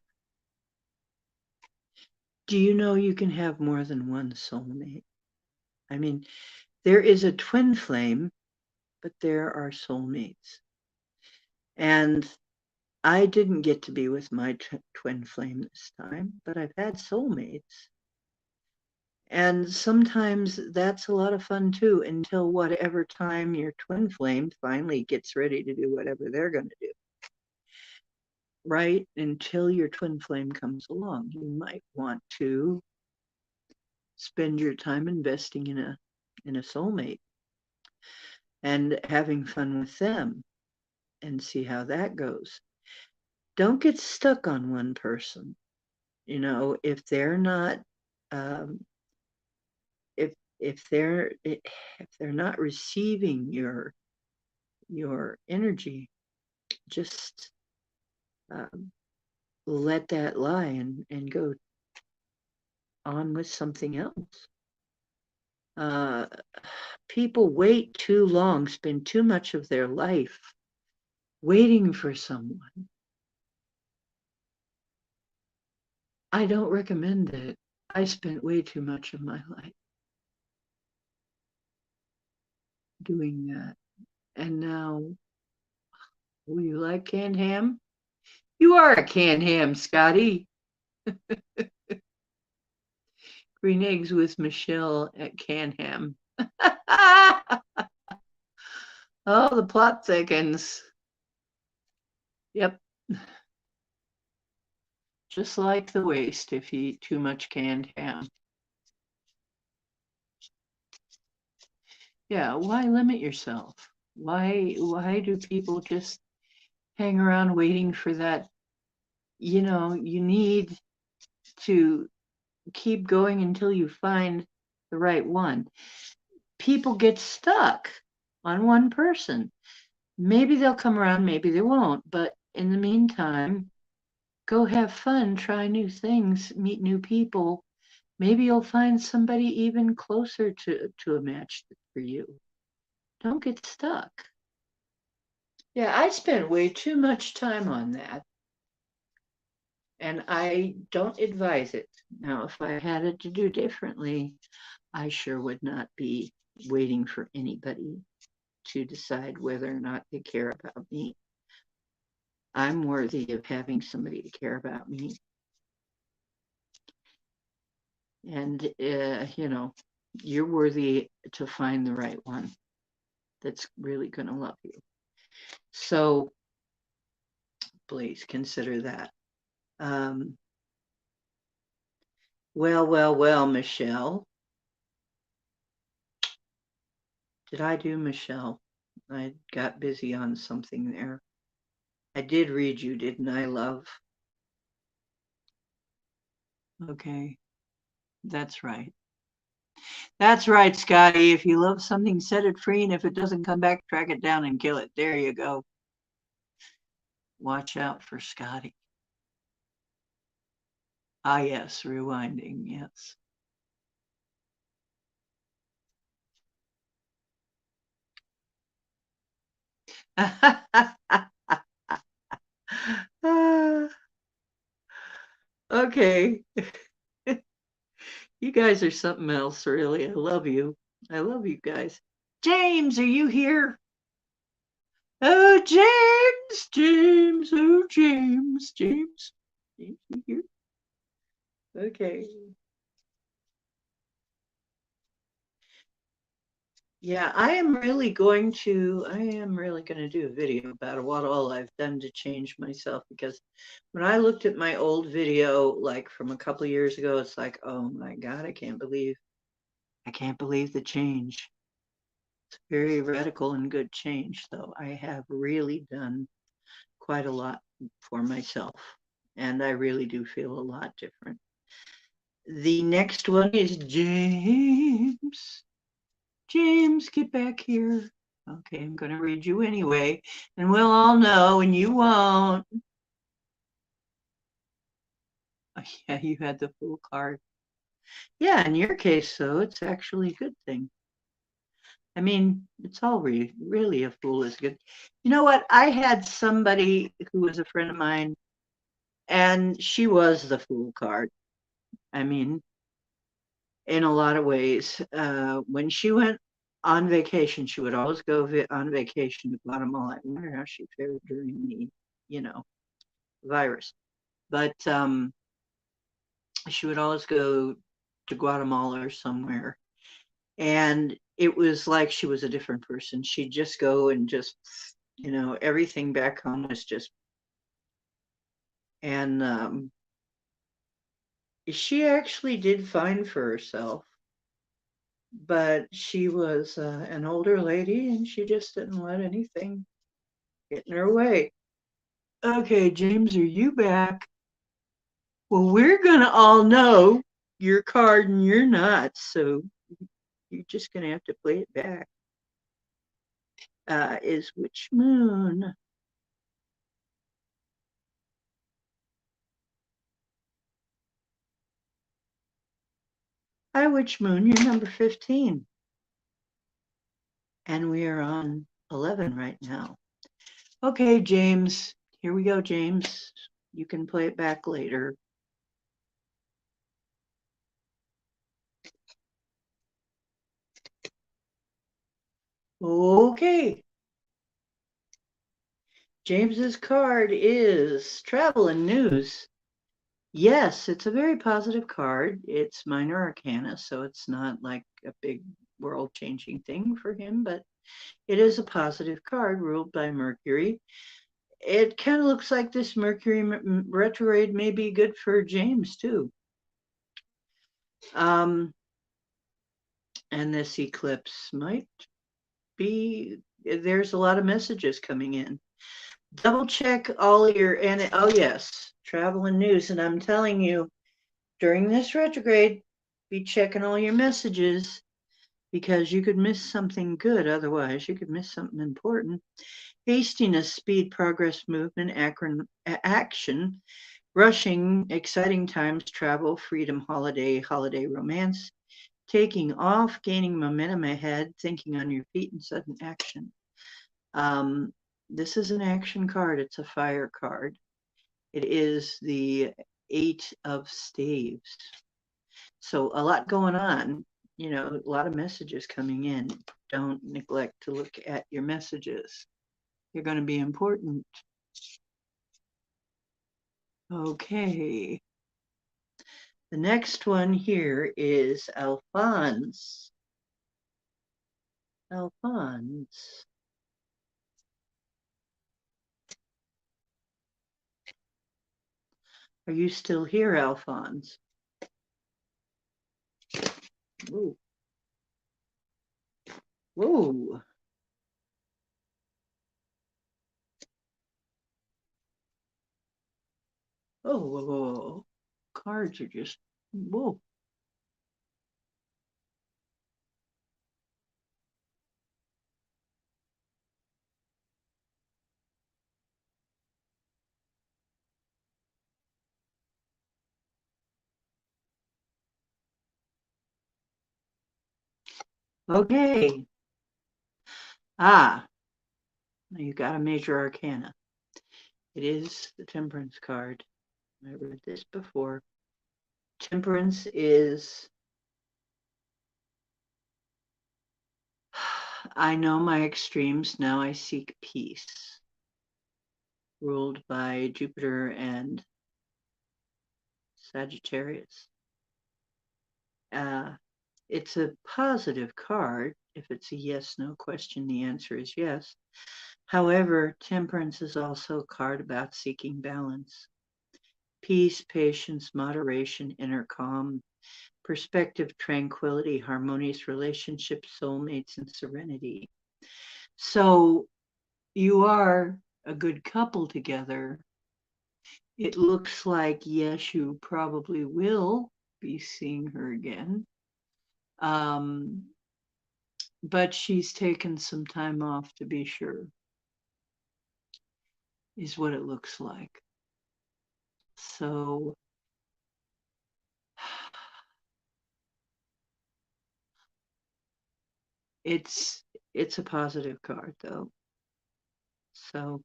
Do you know you can have more than one soulmate? I mean, there is a twin flame, but there are soulmates. And I didn't get to be with my twin flame this time, but I've had soulmates. And sometimes that's a lot of fun too, until whatever time your twin flame finally gets ready to do whatever they're going to do. Right? Until your twin flame comes along, you might want to spend your time investing in a soulmate and having fun with them and see how that goes. Don't get stuck on one person. You know, if they're not um, if if they're not receiving your energy, just um, let that lie and go on with something else. Uh, People wait too long, spend too much of their life waiting for someone. I don't recommend it. I spent way too much of my life doing that. And now, will you like canned ham? You are a canned ham, Scotty. Green eggs with Michelle at canned ham. Oh, the plot thickens. Yep. Just like the waist if you eat too much canned ham. Yeah, why limit yourself? Why do people just hang around waiting for that? You know, you need to keep going until you find the right one. People get stuck on one person. Maybe they'll come around, maybe they won't, but in the meantime, go have fun, try new things, meet new people. Maybe you'll find somebody even closer to a match for you. Don't get stuck. Yeah, I spent way too much time on that, and I don't advise it. Now, if I had it to do differently, I sure would not be waiting for anybody to decide whether or not they care about me. I'm worthy of having somebody to care about me. And, you know, you're worthy to find the right one that's really going to love you. So please consider that. Um, well, Michelle. Did I do Michelle? I got busy on something there. I did read you, didn't I, love? Okay, that's right. That's right, Scotty. If you love something, set it free, and if it doesn't come back, track it down and kill it. There you go. Watch out for Scotty. Ah, yes, rewinding, yes. Okay. You guys are something else, really. I love you. I love you guys. James, are you here? Oh, James. Oh, James, you here? Okay. Yeah, I am really going to do a video about what all I've done to change myself because when I looked at my old video, like from a couple of years ago, it's like, oh my God, I can't believe the change. It's very radical and good change, though. I have really done quite a lot for myself, and I really do feel a lot different. The next one is James. James, get back here. Okay, I'm going to read you anyway, and we'll all know, and you won't. Oh, yeah, you had the Fool card. Yeah, in your case, though, it's actually a good thing. I mean, it's all really a fool is good. You know what? I had somebody who was a friend of mine, and she was the Fool card. I mean, in a lot of ways. When she went on vacation, she would always go on vacation to Guatemala. I wonder how she fared during the, you know, virus. But she would always go to Guatemala or somewhere. And it was like she was a different person. She'd just go and just, you know, everything back home was just, and she actually did fine for herself, but she was an older lady and she just didn't let anything get in her way. Okay, James, are you back? Well, we're going to all know your card and you're not, so you're just going to have to play it back. Is which moon? Hi, which moon? You're number 15. And we are on 11 right now. Okay, James. Here we go, James. You can play it back later. Okay. James's card is travel and news. Yes, it's a very positive card. It's minor arcana, so it's not like a big world changing thing for him, but it is a positive card ruled by Mercury. It kind of looks like this Mercury retrograde may be good for James too. Um, and this eclipse might be, there's a lot of messages coming in. Double check all your, and oh yes, travel and news. And I'm telling you, during this retrograde, be checking all your messages because you could miss something good otherwise. You could miss something important. Hastiness, speed, progress, movement, action, rushing, exciting times, travel, freedom, holiday romance, taking off, gaining momentum ahead, thinking on your feet, and sudden action. Um, this is an action card. It's a fire card. It is the Eight of Staves. So a lot going on, a lot of messages coming in. Don't neglect to look at your messages. They're going to be important. Okay. The next one here is Alphonse. Alphonse. Are you still here, Alphonse? Whoa. Whoa. Oh, whoa, whoa. Cards are just, whoa. Okay. Ah, you got a major arcana. It is the Temperance card. I read this before. Temperance is, I know my extremes, now I seek peace, ruled by Jupiter and Sagittarius. Uh, it's a positive card. If it's a yes, no question, the answer is yes. However, temperance is also a card about seeking balance, peace, patience, moderation, inner calm, perspective, tranquility, harmonious relationships, soulmates, and serenity. So you are a good couple together. It looks like, yes, you probably will be seeing her again. Um, but she's taken some time off to be sure, is what it looks like. So it's it's a positive card though. So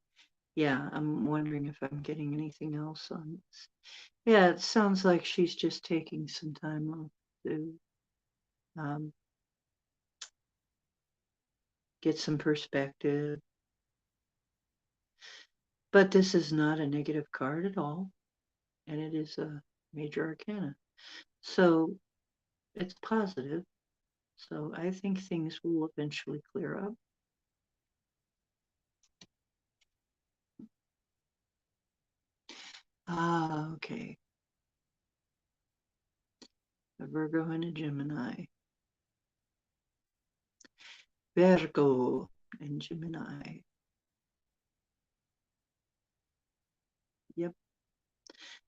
yeah, I'm wondering if I'm getting anything else on this. Yeah, it sounds like she's just taking some time off to um, get some perspective. But this is not a negative card at all, and it is a major arcana. So it's positive. So I think things will eventually clear up. Ah, okay. Virgo and a Gemini. Virgo and Gemini. Yep.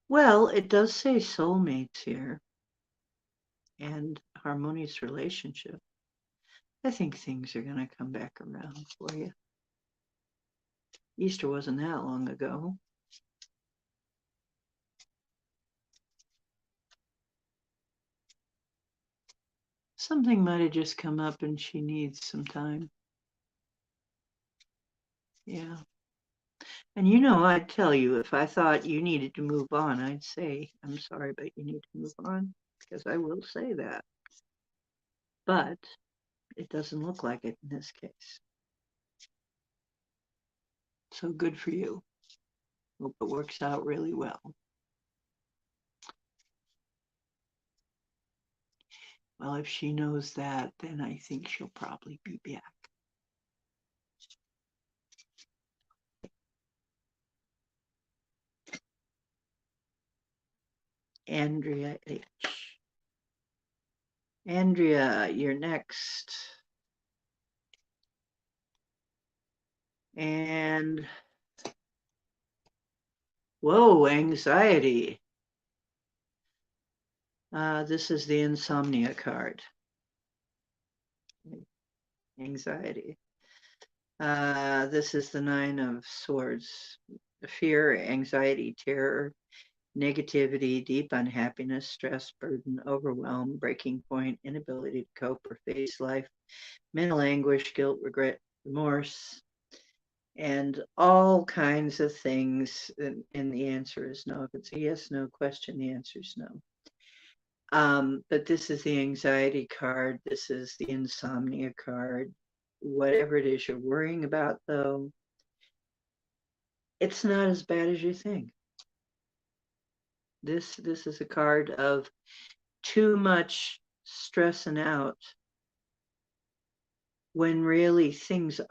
Well, it does say soulmates here and harmonious relationship. I think things are going to come back around for you. Easter wasn't that long ago. Something might have just come up and she needs some time. Yeah. And I'd tell you if I thought you needed to move on, I'd say, I'm sorry, but you need to move on, because I will say that. But it doesn't look like it in this case. So good for you. Hope it works out really well. Well, if she knows that, then I think she'll probably be back. Andrea H. Andrea, you're next. And whoa, anxiety. This is the insomnia card. Anxiety. This is the 9 of Swords. Fear, anxiety, terror, negativity, deep unhappiness, stress, burden, overwhelm, breaking point, inability to cope or face life, mental anguish, guilt, regret, remorse, and all kinds of things. And the answer is no. If it's a yes, no question, the answer is no. But this is the anxiety card. This is the insomnia card. Whatever it is you're worrying about, though, it's not as bad as you think. This is a card of too much stressing out when really things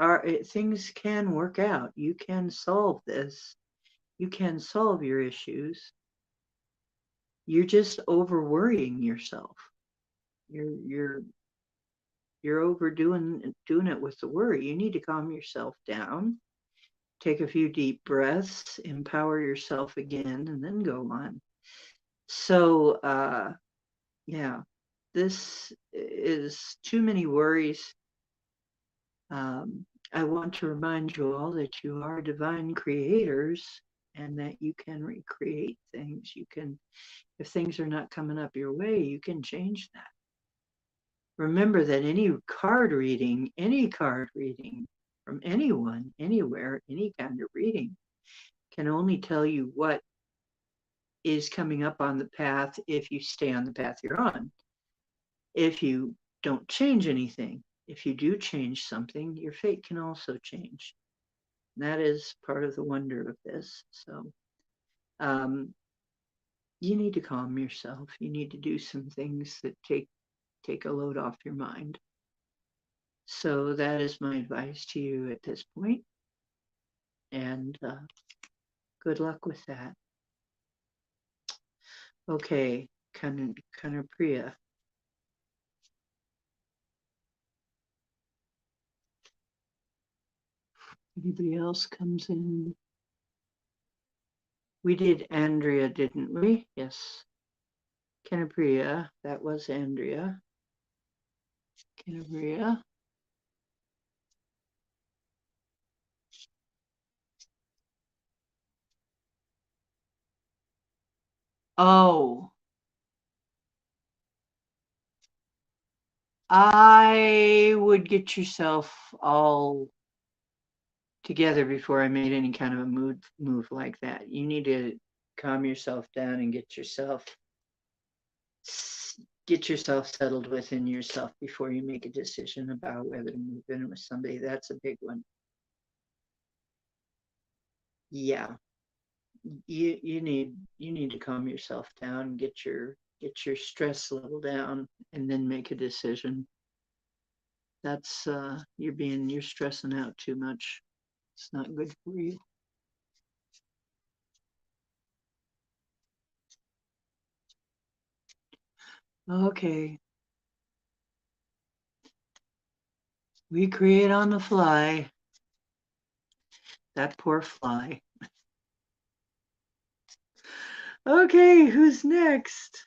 can work out. You can solve this. You can solve your issues. You're just over worrying yourself. You're overdoing it with the worry. You need to calm yourself down, take a few deep breaths, empower yourself again, and then go on. So yeah, this is too many worries. I want to remind you all that you are divine creators and that you can recreate things. You can, if things are not coming up your way, you can change that. Remember that any card reading from anyone, anywhere, any kind of reading can only tell you what is coming up on the path if you stay on the path you're on. If you don't change anything, if you do change something, your fate can also change. And that is part of the wonder of this. So you need to calm yourself. You need to do some things that take a load off your mind. So that is my advice to you at this point. And good luck with that. Okay, Kanapriya. Anybody else comes in? We did Andrea, didn't we? Yes. Kanapriya, that was Andrea. Kanapriya. Oh, I would get yourself all together before I made any kind of a move like that. You need to calm yourself down and get yourself settled within yourself before you make a decision about whether to move in with somebody. That's a big one. Yeah, you need to calm yourself down, get your stress level down, and then make a decision. That's you're stressing out too much. It's not good for you. Okay. We create on the fly. That poor fly. Okay, who's next?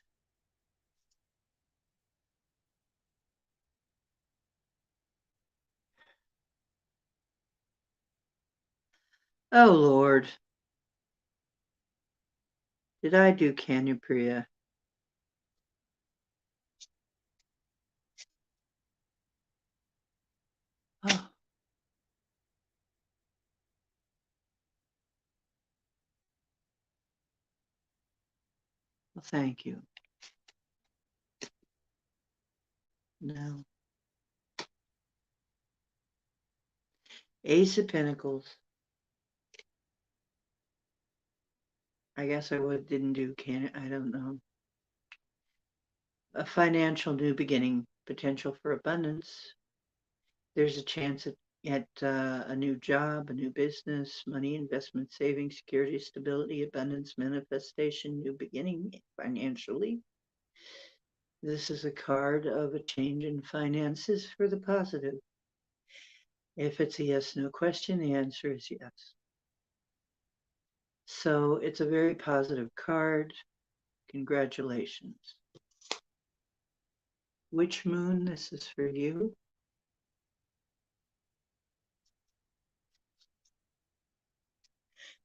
Oh, Lord. Did I do Canupriya? Oh, well, thank you. No. Ace of Pentacles. I guess didn't do I don't know. A financial new beginning, potential for abundance. There's a chance at a new job, a new business, money, investment, savings, security, stability, abundance, manifestation, new beginning financially. This is a card of a change in finances for the positive. If it's a yes, no question, the answer is yes. So it's a very positive card. Congratulations. Which moon? This is for you.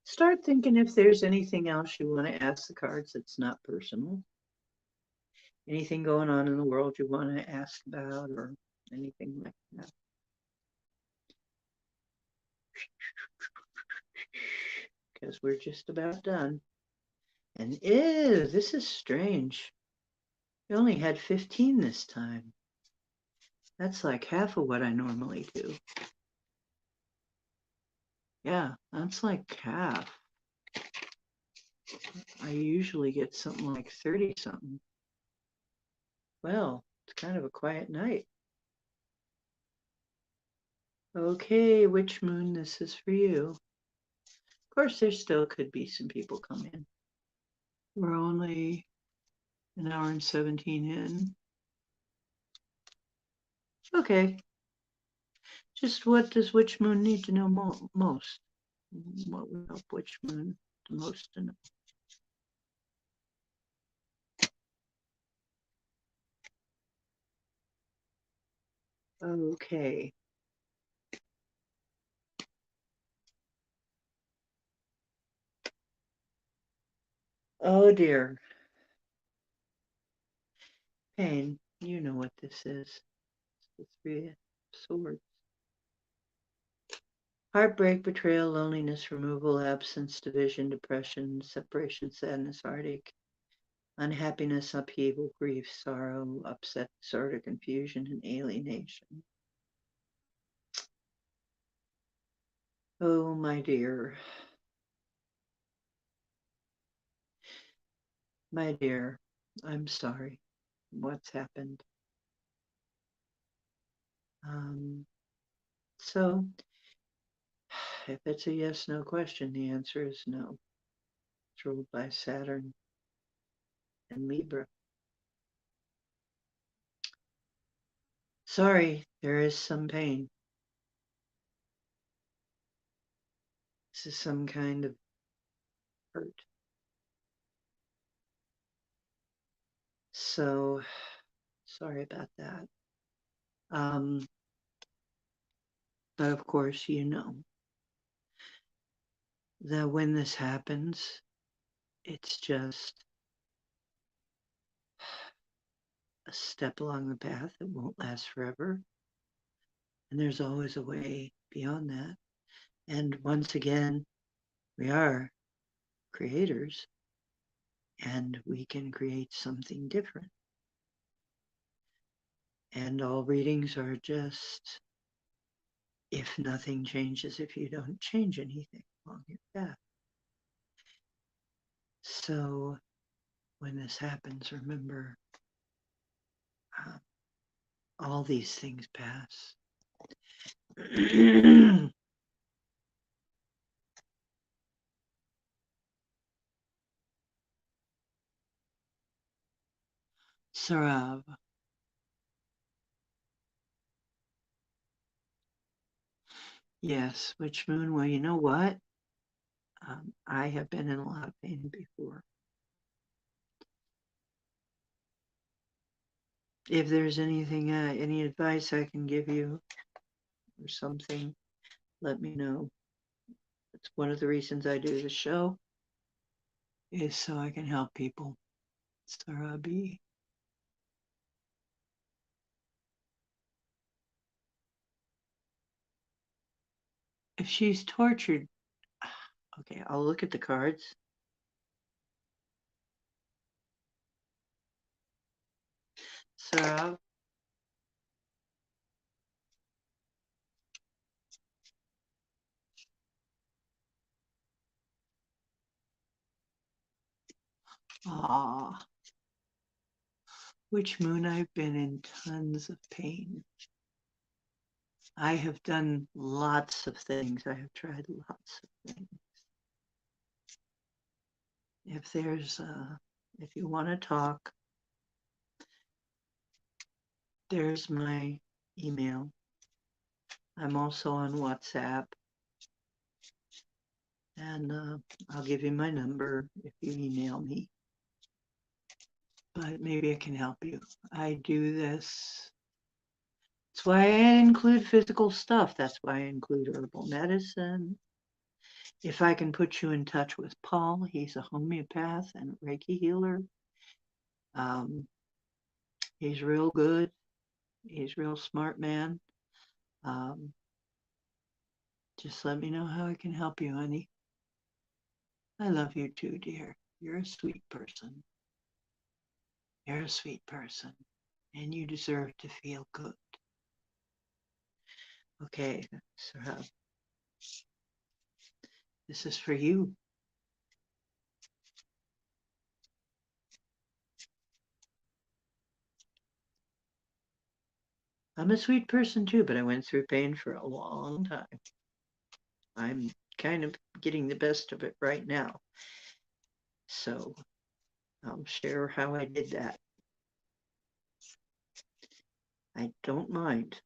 Start thinking if there's anything else you want to ask the cards that's not personal. Anything going on in the world you want to ask about or anything like that. Because we're just about done. And ew, this is strange. We only had 15 this time. That's like half of what I normally do. Yeah, that's like half. I usually get something like 30 something. Well, it's kind of a quiet night. Okay, which moon this is for you? Of course, there still could be some people come in. We're only an hour and 17 in. Okay. Just what does which moon need to know most? What would help which moon the most to know? Okay. Oh dear. Pain. You know what this is. It's the Three of Swords. Heartbreak, betrayal, loneliness, removal, absence, division, depression, separation, sadness, heartache, unhappiness, upheaval, grief, sorrow, upset, disorder, confusion, and alienation. Oh, my dear. My dear, I'm sorry. What's happened? So, if it's a yes, no question, the answer is no. It's ruled by Saturn and Libra. Sorry, there is some pain. This is some kind of hurt. So, sorry about that. But of course, you know that when this happens, it's just a step along the path that won't last forever. And there's always a way beyond that. And once again, we are creators and we can create something different. And all readings are just if nothing changes, if you don't change anything along your path. So when this happens, remember all these things pass. Sarav. Yes, witch moon. Well, you know what? I have been in a lot of pain before. If there's anything, any advice I can give you or something, let me know. It's one of the reasons I do the show is so I can help people. Sarah B. If she's tortured, okay, I'll look at the cards. Sarah. Ah, witch moon, I've been in tons of pain. I have done lots of things. I have tried lots of things. If there's, if you want to talk, there's my email. I'm also on WhatsApp. And I'll give you my number if you email me. But maybe I can help you. I do this. That's why I include physical stuff. That's why I include herbal medicine. If I can put you in touch with Paul, he's a homeopath and a Reiki healer. He's real good. He's a real smart man. Um, just let me know how I can help you, honey. I love you too, dear. You're a sweet person. You're a sweet person. And you deserve to feel good. Okay, so this is for you. I'm a sweet person too, but I went through pain for a long time. I'm kind of getting the best of it right now. So I'll share how I did that. I don't mind.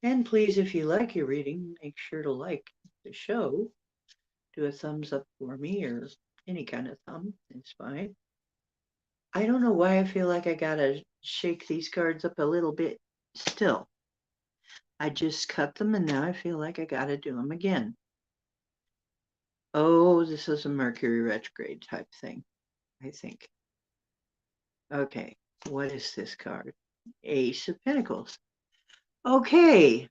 And please, if you like your reading, make sure to like the show. Do a thumbs up for me or any kind of thumb is fine. I don't know why I feel like I gotta shake these cards up a little bit still. I just cut them and now I feel like I gotta do them again. Oh, this is a Mercury retrograde type thing, I think. Okay, what is this card? Ace of Pentacles. Okay,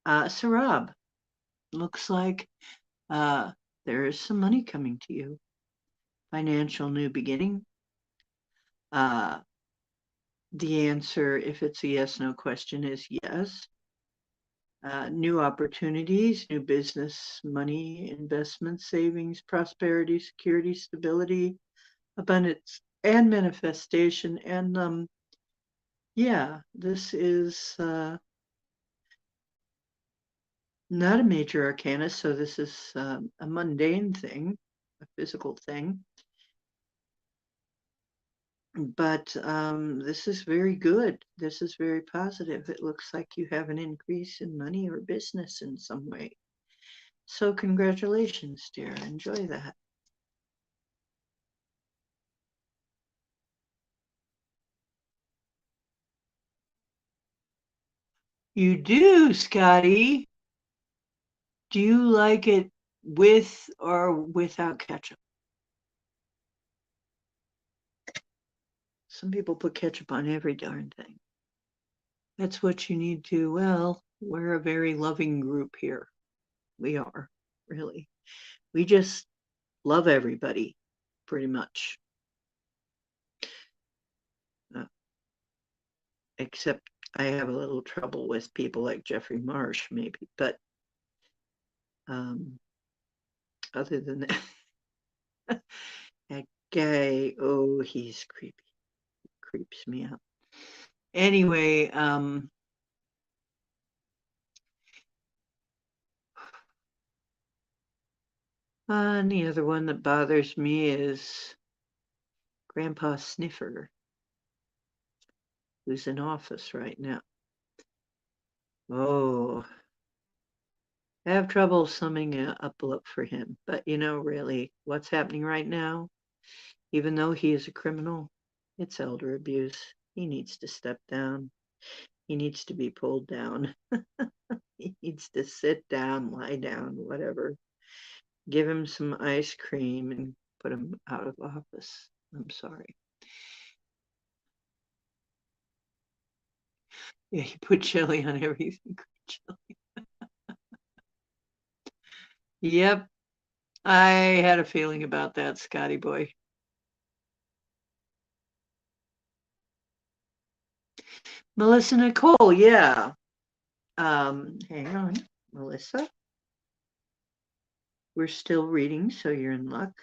Sarab, looks like there is some money coming to you. Financial new beginning. Uh, the answer, if it's a yes, no question, is yes. New opportunities, new business, money, investment, savings, prosperity, security, stability, abundance, and manifestation. And yeah, this is not a major arcana, so this is a mundane thing, a physical thing. But this is very good. This is very positive. It looks like you have an increase in money or business in some way. So congratulations, dear. Enjoy that. You do, Scotty. Do you like it with or without ketchup? Some people put ketchup on every darn thing. That's what you need to. Well, we're a very loving group here. We are, really. We just love everybody, pretty much. Uh, except I have a little trouble with people like Jeffrey Marsh, maybe. But um, other than that, that guy, oh, he's creepy. Creeps me out. Anyway, And the other one that bothers me is Grandpa Sniffer, who's in office right now. Oh, I have trouble summing up for him. But really, what's happening right now, even though he is a criminal, it's elder abuse. He needs to step down. He needs to be pulled down. He needs to sit down, lie down, whatever. Give him some ice cream and put him out of office. I'm sorry. Yeah, he put chili on everything. Chili. Yep, I had a feeling about that, Scotty boy. Melissa Nicole, yeah. Hang on, Melissa. We're still reading, so you're in luck.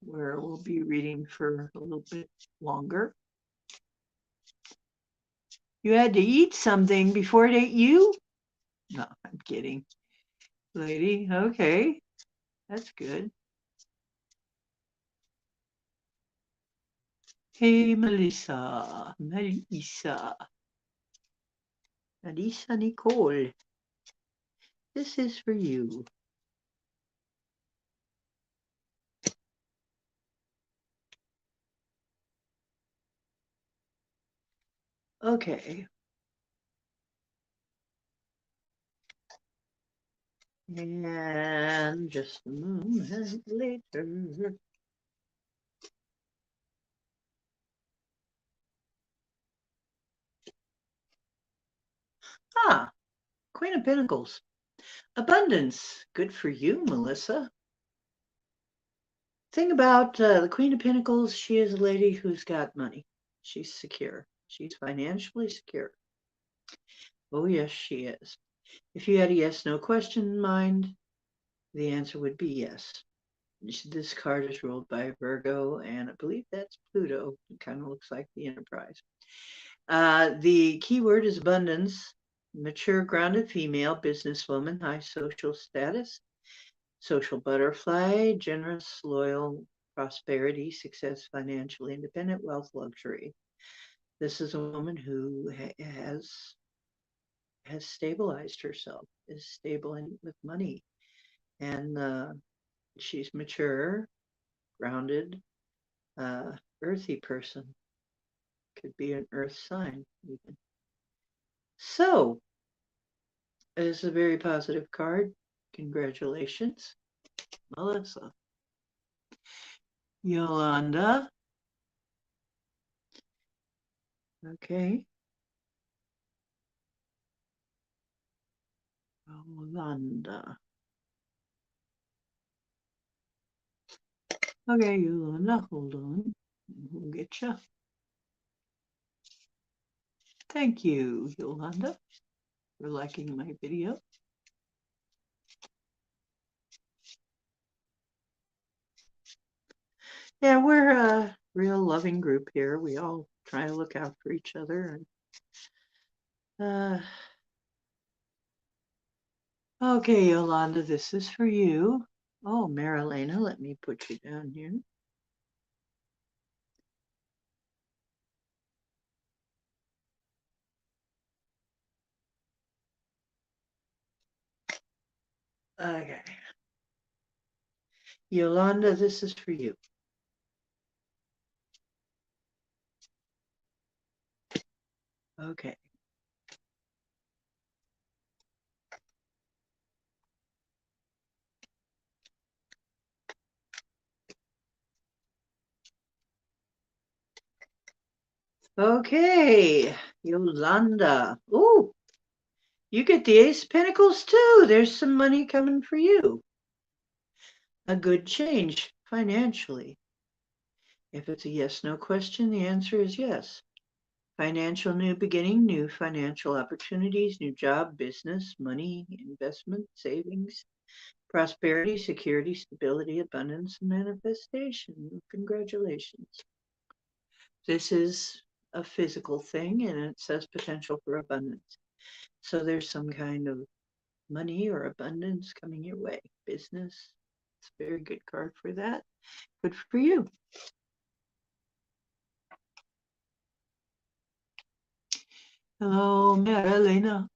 Where we'll be reading for a little bit longer. You had to eat something before it ate you? No, I'm kidding. Lady, okay. That's good. Hey, Melissa. Melissa. Melissa Nicole. This is for you. Okay. And just a moment later. Ah, Queen of Pentacles. Abundance. Good for you, Melissa. Thing about the Queen of Pentacles, she is a lady who's got money. She's secure. She's financially secure. Oh, yes, she is. If you had a yes, no question in mind, the answer would be yes. This card is ruled by Virgo, and I believe that's Pluto. It kind of looks like the Enterprise. The key word is abundance. Mature, grounded female, businesswoman, high social status, social butterfly, generous, loyal, prosperity, success, financially independent, wealth, luxury. This is a woman who has stabilized herself, is stable with money, and she's mature, grounded, earthy person. Could be an earth sign even. So it is a very positive card. Congratulations, Melissa. Yolanda. Okay. Yolanda. Okay, Yolanda, hold on. We'll get you. Thank you, Yolanda, for liking my video. Yeah, we're a real loving group here. We all try to look out for each other. And okay, Yolanda, this is for you. Oh, Marilena, let me put you down here. Okay. Yolanda, this is for you. Okay. Okay, Yolanda. Oh, you get the Ace of Pentacles too. There's some money coming for you. A good change financially. If it's a yes, no question, the answer is yes. Financial new beginning, new financial opportunities, new job, business, money, investment, savings, prosperity, security, stability, abundance, and manifestation. Congratulations. This is a physical thing, and it says potential for abundance. So there's some kind of money or abundance coming your way. Business. It's a very good card for that. Good for you. Hello, Marilena.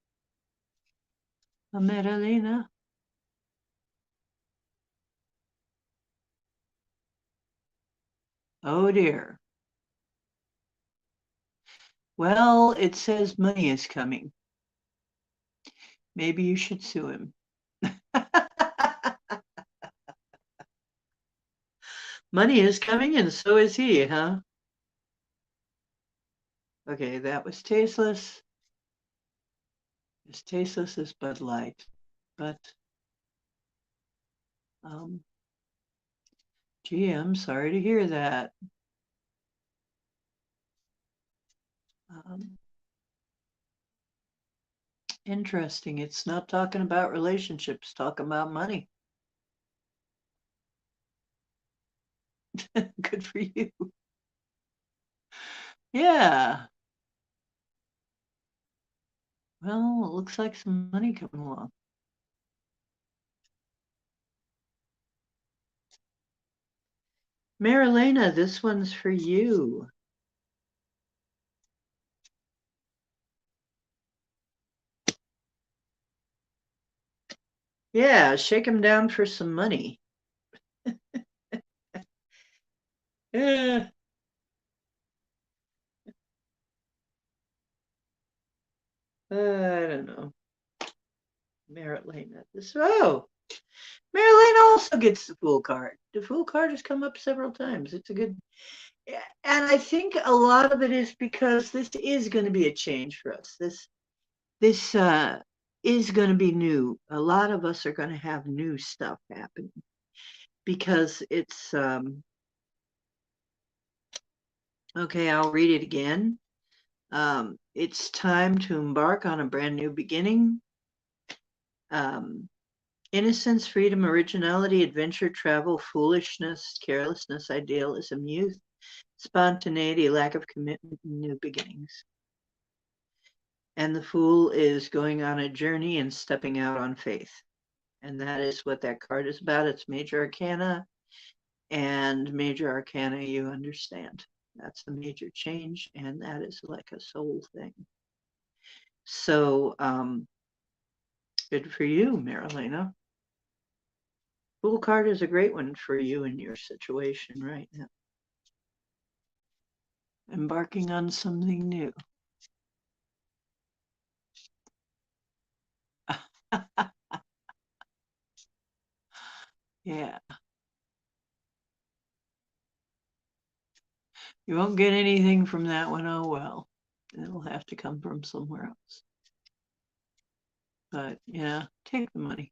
Marilena. Oh dear. Well, it says money is coming. Maybe you should sue him. Money is coming and so is he, huh? Okay, that was tasteless. As tasteless as Bud Light. But, gee, I'm sorry to hear that. Um, Interesting. It's not talking about relationships, talking about money. Good for you. Yeah. Well, it looks like some money coming along. Marilena, this one's for you. Yeah, shake him down for some money. Yeah. I don't know. Marilena. Marilena also gets the Fool card. The Fool card has come up several times. It's a good, and I think a lot of it is because this is going to be a change for us. This is going to be new. A lot of us are going to have new stuff happening because it's okay. I'll read it again. It's time to embark on a brand new beginning. Innocence, freedom, originality, adventure, travel, foolishness, carelessness, idealism, youth, spontaneity, lack of commitment, new beginnings. And the Fool is going on a journey and stepping out on faith. And that is what that card is about. It's major arcana, and major arcana, you understand. That's the major change, and that is like a soul thing. So, good for you, Marilena. Fool card is a great one for you in your situation right now. Embarking on something new. Yeah. You won't get anything from that one. Oh well. It'll have to come from somewhere else. But yeah, take the money.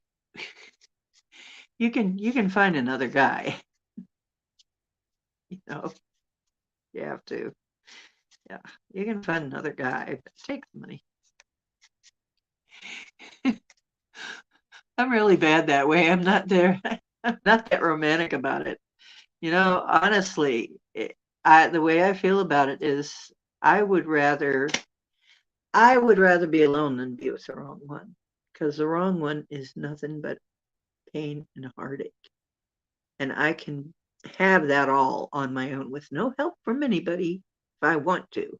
You can find another guy. You know, you have to. Yeah, you can find another guy, but take the money. I'm really bad that way. I'm not there. I'm not that romantic about it. Honestly, the way I feel about it is I would rather be alone than be with the wrong one, because the wrong one is nothing but pain and heartache. And I can have that all on my own with no help from anybody if I want to,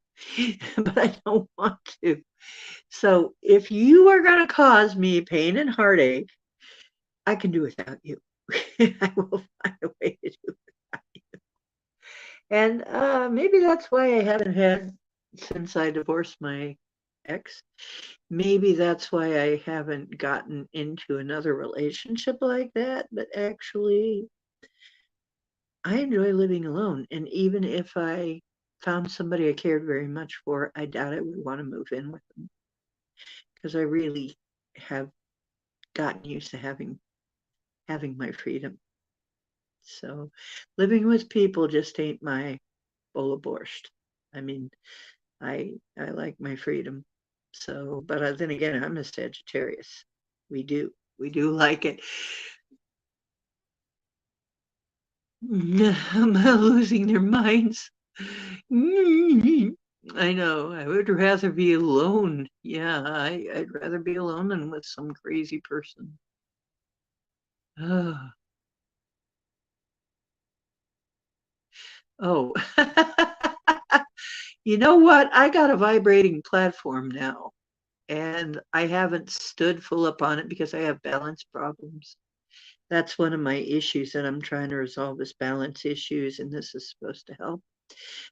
but I don't want to. So if you are going to cause me pain and heartache, I can do without you. I will find a way to do it without you. And maybe that's why I haven't had, since I divorced my ex, maybe that's why I haven't gotten into another relationship like that. But actually, I enjoy living alone. And even if I found somebody I cared very much for, I doubt I would want to move in with them, because I really have gotten used to having my freedom. So living with people just ain't my bowl of borscht. I mean, I like my freedom. So, but then again, I'm a Sagittarius. We do like it. I'm losing their minds. I know. I would rather be alone. Yeah, I'd rather be alone than with some crazy person. Oh, oh. You know what? I got a vibrating platform now, and I haven't stood full up on it because I have balance problems. That's one of my issues that I'm trying to resolve is balance issues, and this is supposed to help.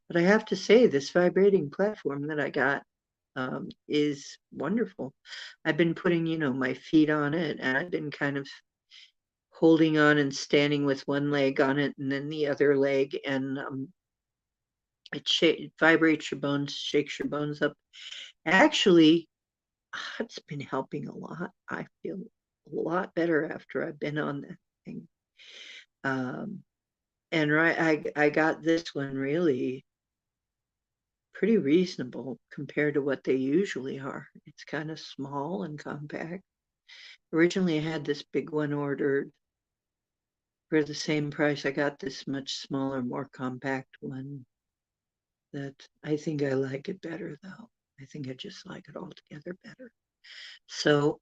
But I have to say, this vibrating platform that I got is wonderful. I've been putting, my feet on it, and I've been kind of holding on and standing with one leg on it and then the other leg, and it vibrates your bones, shakes your bones up. Actually, it's been helping a lot. I feel a lot better after I've been on that thing. Um, and I got this one really pretty reasonable compared to what they usually are. It's kind of small and compact. Originally, I had this big one ordered for the same price. I got this much smaller, more compact one that I think I like it better though. I think I just like it altogether better. So,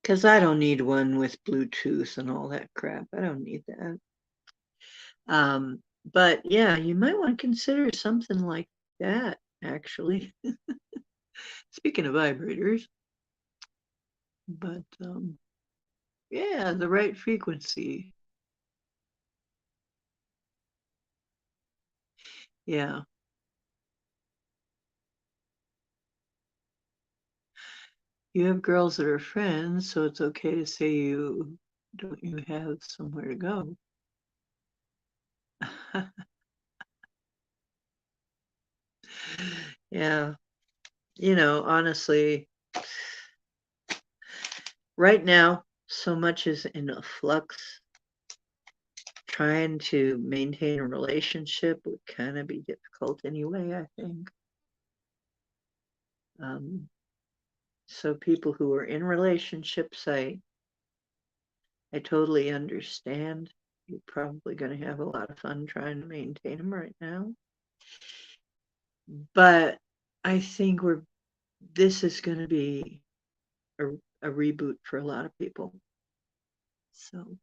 because I don't need one with Bluetooth and all that crap. I don't need that. But yeah, you might want to consider something like that, actually. Speaking of vibrators, but yeah, the right frequency. Yeah. You have girls that are friends, so it's okay to say you have somewhere to go. Yeah. Honestly, right now, so much is in a flux. Trying to maintain a relationship would kind of be difficult anyway, I think. Um, so people who are in relationships, I totally understand. You're probably going to have a lot of fun trying to maintain them right now. But I think this is going to be a, a reboot for a lot of people. So,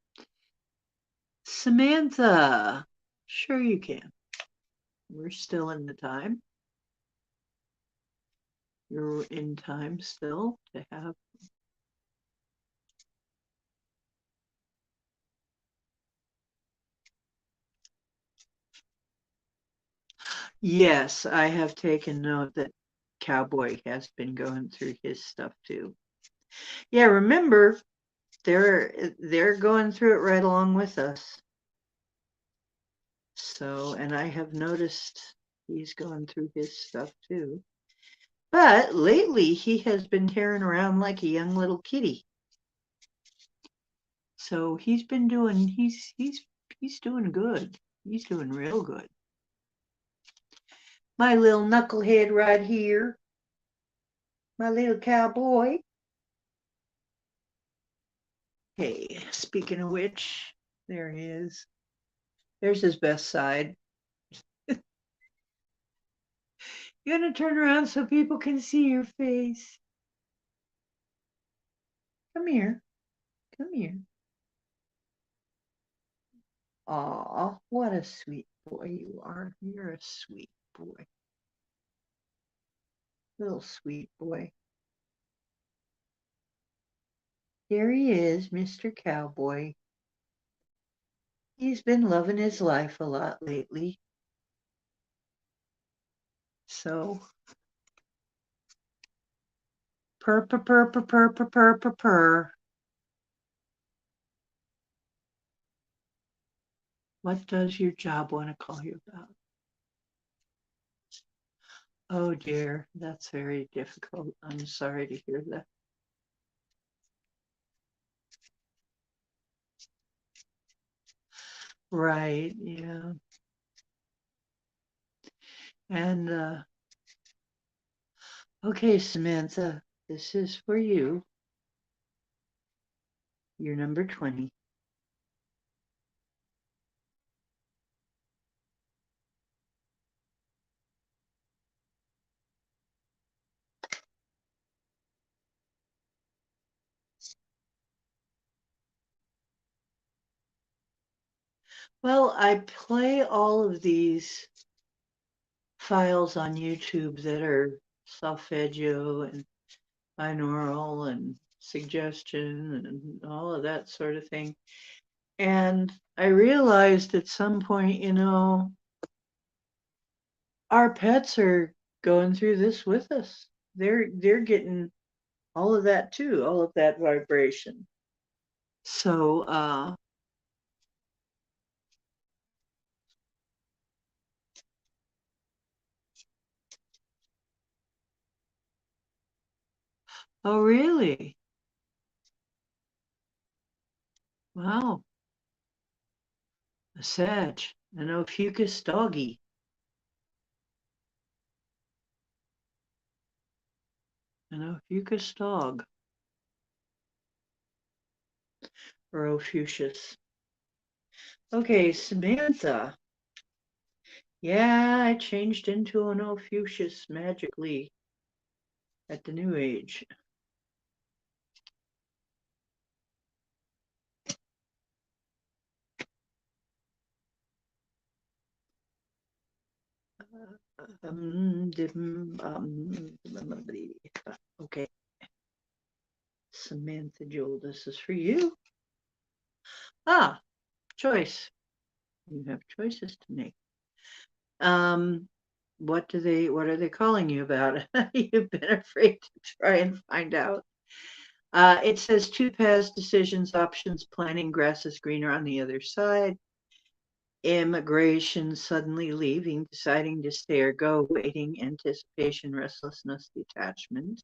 Samantha, sure you can. We're still in the time. You're in time still to have. Yes, I have taken note that Cowboy has been going through his stuff too. Yeah, remember they're going through it right along with us. So, and I have noticed he's going through his stuff too. But lately he has been tearing around like a young little kitty. So he's doing good. He's doing real good. My little knucklehead right here. My little cowboy. Hey, speaking of which, there he is. There's his best side. You're gonna turn around so people can see your face. Come here. Come here. Aw, what a sweet boy you are. You're a sweet boy. Little sweet boy. Here he is, Mr. Cowboy. He's been loving his life a lot lately. So, purr, purr, purr, purr, purr, purr, purr, purr, purr. What does your job want to call you about? Oh dear, that's very difficult. I'm sorry to hear that. Right, yeah. And okay, Samantha, this is for you. You're number 20. Well, I play all of these files on YouTube that are solfeggio and binaural and suggestion and all of that sort of thing. And I realized at some point, our pets are going through this with us. They're getting all of that too, all of that vibration. So, oh really? Wow, a Sag, an Ophiuchus doggy, an Ophiuchus dog, or Ophiuchus. Okay, Samantha. Yeah, I changed into an Ophiuchus magically at the new age. Okay, Samantha Jewel, this is for you. Ah, choice. You have choices to make. Um, what are they calling you about? You've been afraid to try and find out. It says two paths, decisions, options, planning, grass is greener on the other side. Immigration, suddenly leaving, deciding to stay or go, waiting, anticipation, restlessness, detachment.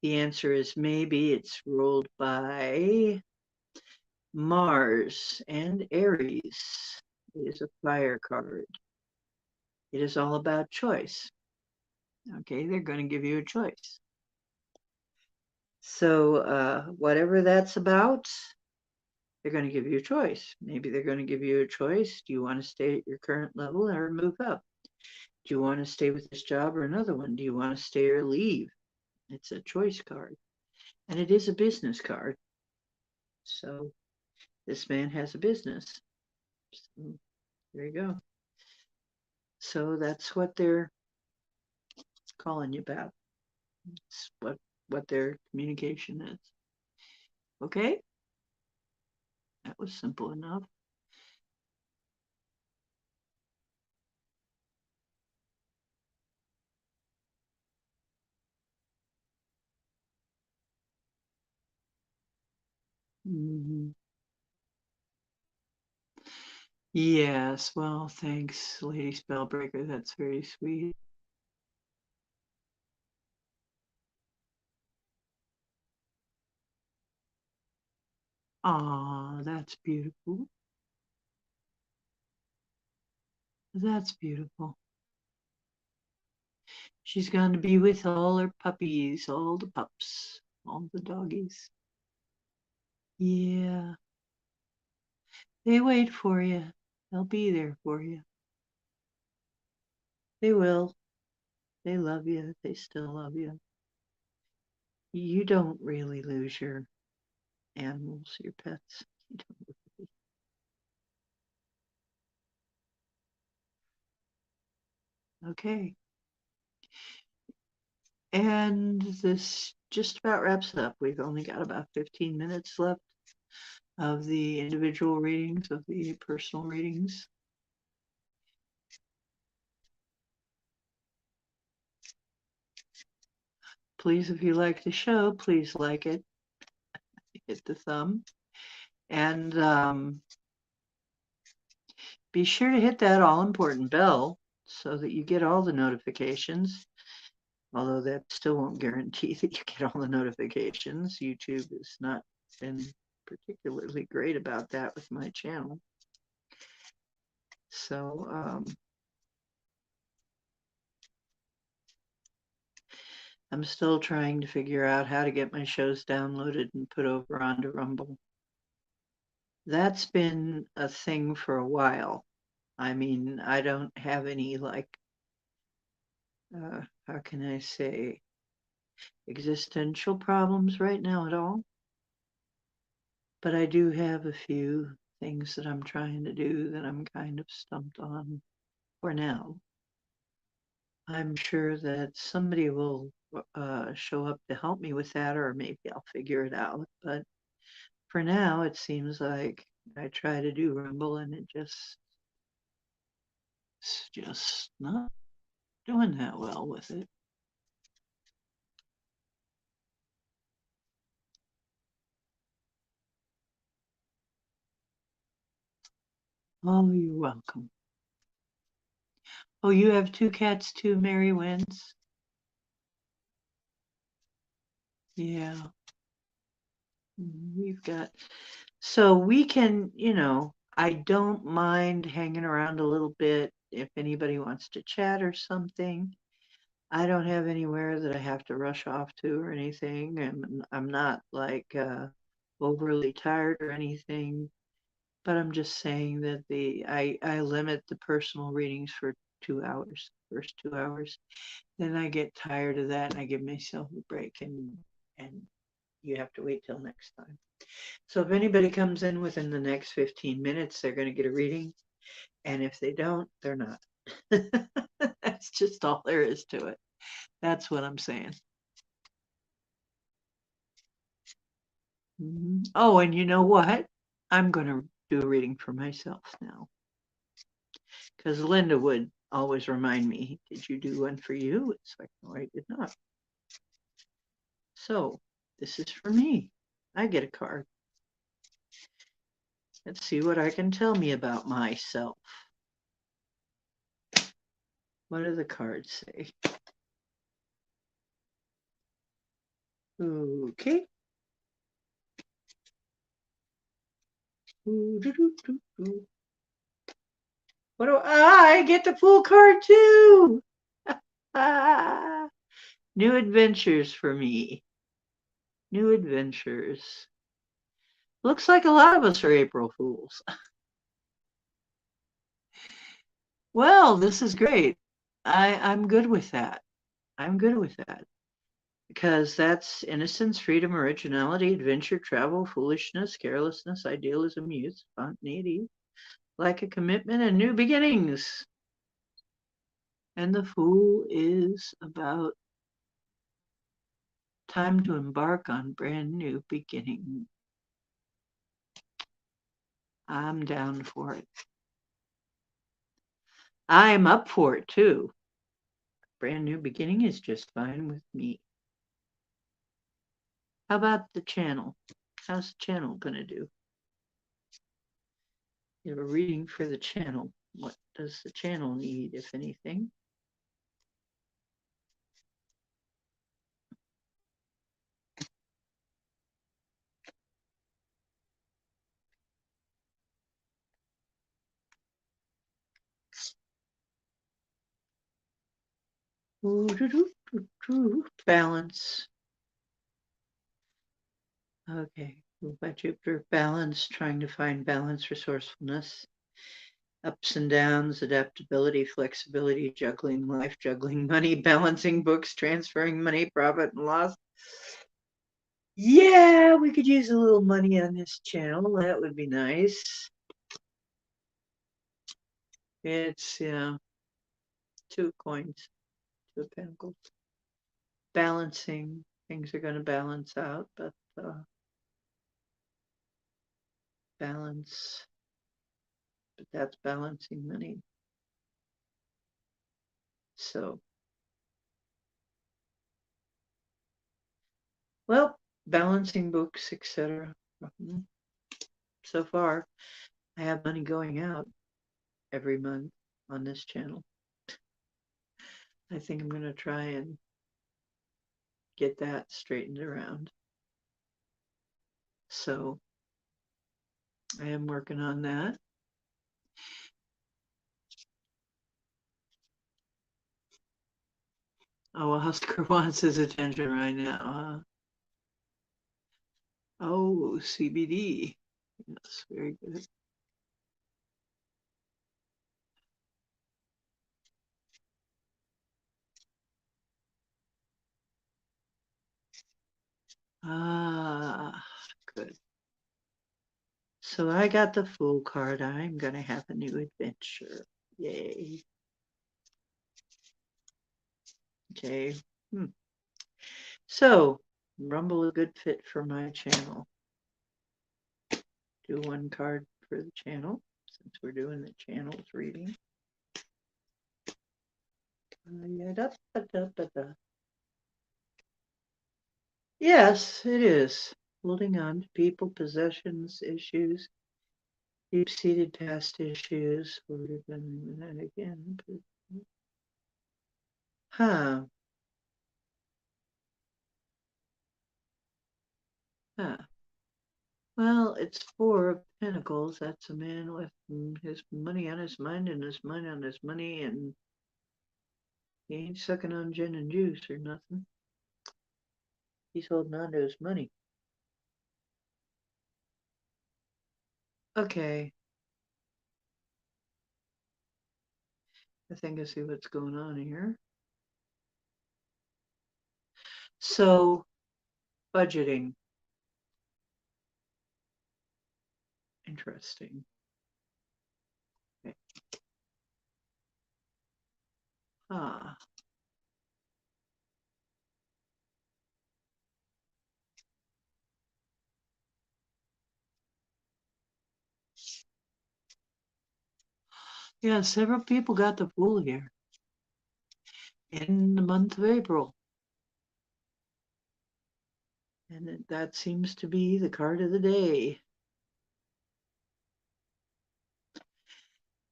The answer is maybe. It's ruled by Mars and Aries. It is a fire card. It is all about choice. Okay, they're going to give you a choice. So, whatever that's about, they're going to give you a choice. Maybe they're going to give you a choice. Do you want to stay at your current level or move up? Do you want to stay with this job or another one? Do you want to stay or leave? It's a choice card. And it is a business card. So this man has a business. So there you go. So that's what they're calling you about. It's what their communication is. Okay? That was simple enough. Mhm. Yes, well, thanks, Lady Spellbreaker. That's very sweet. Ah, that's beautiful. That's beautiful. She's going to be with all her puppies, all the pups, all the doggies. Yeah, they wait for you. They'll be there for you. They will. They love you. They still love you. You don't really lose your animals, your pets. You don't really. Okay. And this just about wraps it up. We've only got about 15 minutes left of the individual readings, of the personal readings. Please, if you like the show, please like it, hit the thumb, and be sure to hit that all important bell so that you get all the notifications. Although that still won't guarantee that you get all the notifications. YouTube has not been particularly great about that with my channel. So, I'm still trying to figure out how to get my shows downloaded and put over onto Rumble. That's been a thing for a while. I mean, I don't have any how can I say, existential problems right now at all. But I do have a few things that I'm trying to do that I'm kind of stumped on for now. I'm sure that somebody will show up to help me with that, or maybe I'll figure it out. But for now, it seems like I try to do Rumble and it's just not doing that well with it. Oh, you're welcome. Oh, you have two cats too, Mary Wins? Yeah. We've got, so we can, I don't mind hanging around a little bit if anybody wants to chat or something. I don't have anywhere that I have to rush off to or anything, and I'm not like overly tired or anything. But I'm just saying that I limit the personal readings for 2 hours, first 2 hours. Then I get tired of that and I give myself a break, and you have to wait till next time. So if anybody comes in within the next 15 minutes, they're going to get a reading. And if they don't, they're not. That's just all there is to it. That's what I'm saying. Oh, and you know what? I'm going to do a reading for myself now. Because Linda would always remind me, did you do one for you? It's like, no, I did not. So this is for me. I get a card. Let's see what I can tell me about myself. What do the cards say? Okay. What do I get the full card too? New adventures for me. New adventures. Looks like a lot of us are April Fools. Well, this is great. I'm good with that. I'm good with that. Because that's innocence, freedom, originality, adventure, travel, foolishness, carelessness, idealism, youth, spontaneity, like a commitment, and new beginnings. And the Fool is about time to embark on brand new beginning. I'm down for it. I'm up for it too. Brand new beginning is just fine with me. How about the channel? How's the channel gonna do? You have a reading for the channel. What does the channel need, if anything? Balance. Okay, by Jupiter, balance, trying to find balance, resourcefulness, ups and downs, adaptability, flexibility, juggling life, juggling money, balancing books, transferring money, profit and loss. Yeah, we could use a little money on this channel. That would be nice. It's, two of coins, two of pentacles. Balancing, things are going to balance out, but balance, but that's balancing money. So, well, balancing books, etc. So far, I have money going out every month on this channel. I think I'm going to try and get that straightened around. So I am working on that. Oh, Oscar wants his attention right now. Oh, CBD. Yes, very good. Ah, good. So I got the Fool card. I'm going to have a new adventure. Yay. Okay. So, Rumble a good fit for my channel. Do one card for the channel, since we're doing the channels reading. Yes, it is. Holding on to people, possessions, issues, deep-seated past issues. We've been that again. Huh. Huh. Well, it's Four of Pentacles. That's a man with his money on his mind and his mind on his money, and he ain't sucking on gin and juice or nothing. He's holding on to his money. Okay. I think I see what's going on here. So, budgeting. Interesting. Okay. Ah. Yeah, several people got the Fool here in the month of April. And that seems to be the card of the day.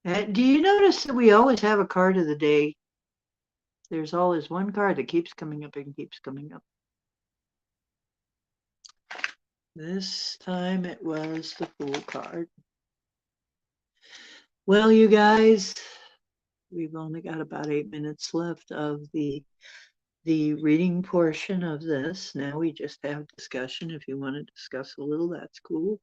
Do you notice that we always have a card of the day? There's always one card that keeps coming up and keeps coming up. This time it was the Fool card. Well, you guys, we've only got about 8 minutes left of the reading portion of this. Now we just have discussion. If you want to discuss a little, that's cool.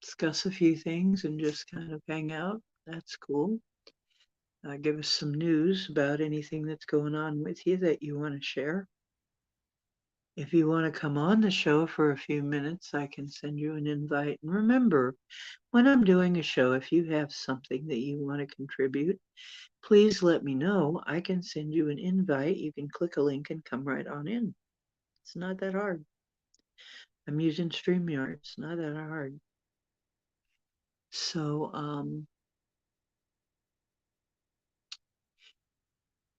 Discuss a few things and just kind of hang out. That's cool. Give us some news about anything that's going on with you that you want to share. If you want to come on the show for a few minutes, I can send you an invite. And remember, when I'm doing a show, if you have something that you want to contribute, please let me know. I can send you an invite. You can click a link and come right on in. It's not that hard. I'm using StreamYard. It's not that hard. So,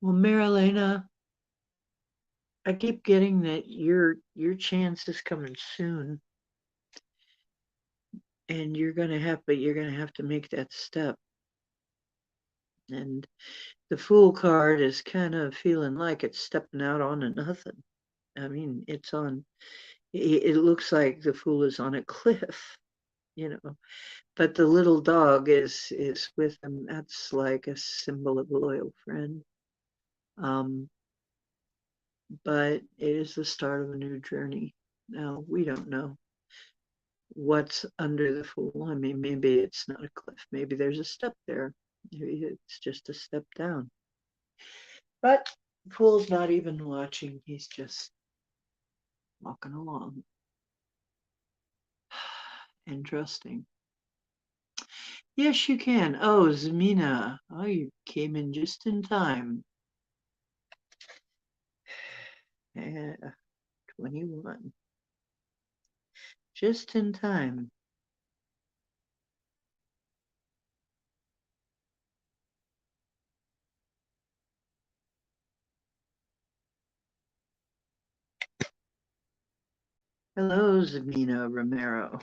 well, Marilena, I keep getting that your chance is coming soon, and you're gonna have to make that step. And the Fool card is kind of feeling like it's stepping out onto nothing. I mean, it looks like the Fool is on a cliff, you know. But the little dog is with him. That's like a symbol of a loyal friend. But it is the start of a new journey. Now, we don't know what's under the Fool. I mean, maybe it's not a cliff. Maybe there's a step there. Maybe it's just a step down. But Fool's not even watching. He's just walking along. Interesting. Yes, you can. Oh, Zamina. Oh, you came in just in time. 21. Just in time. Hello, Zamina Romero.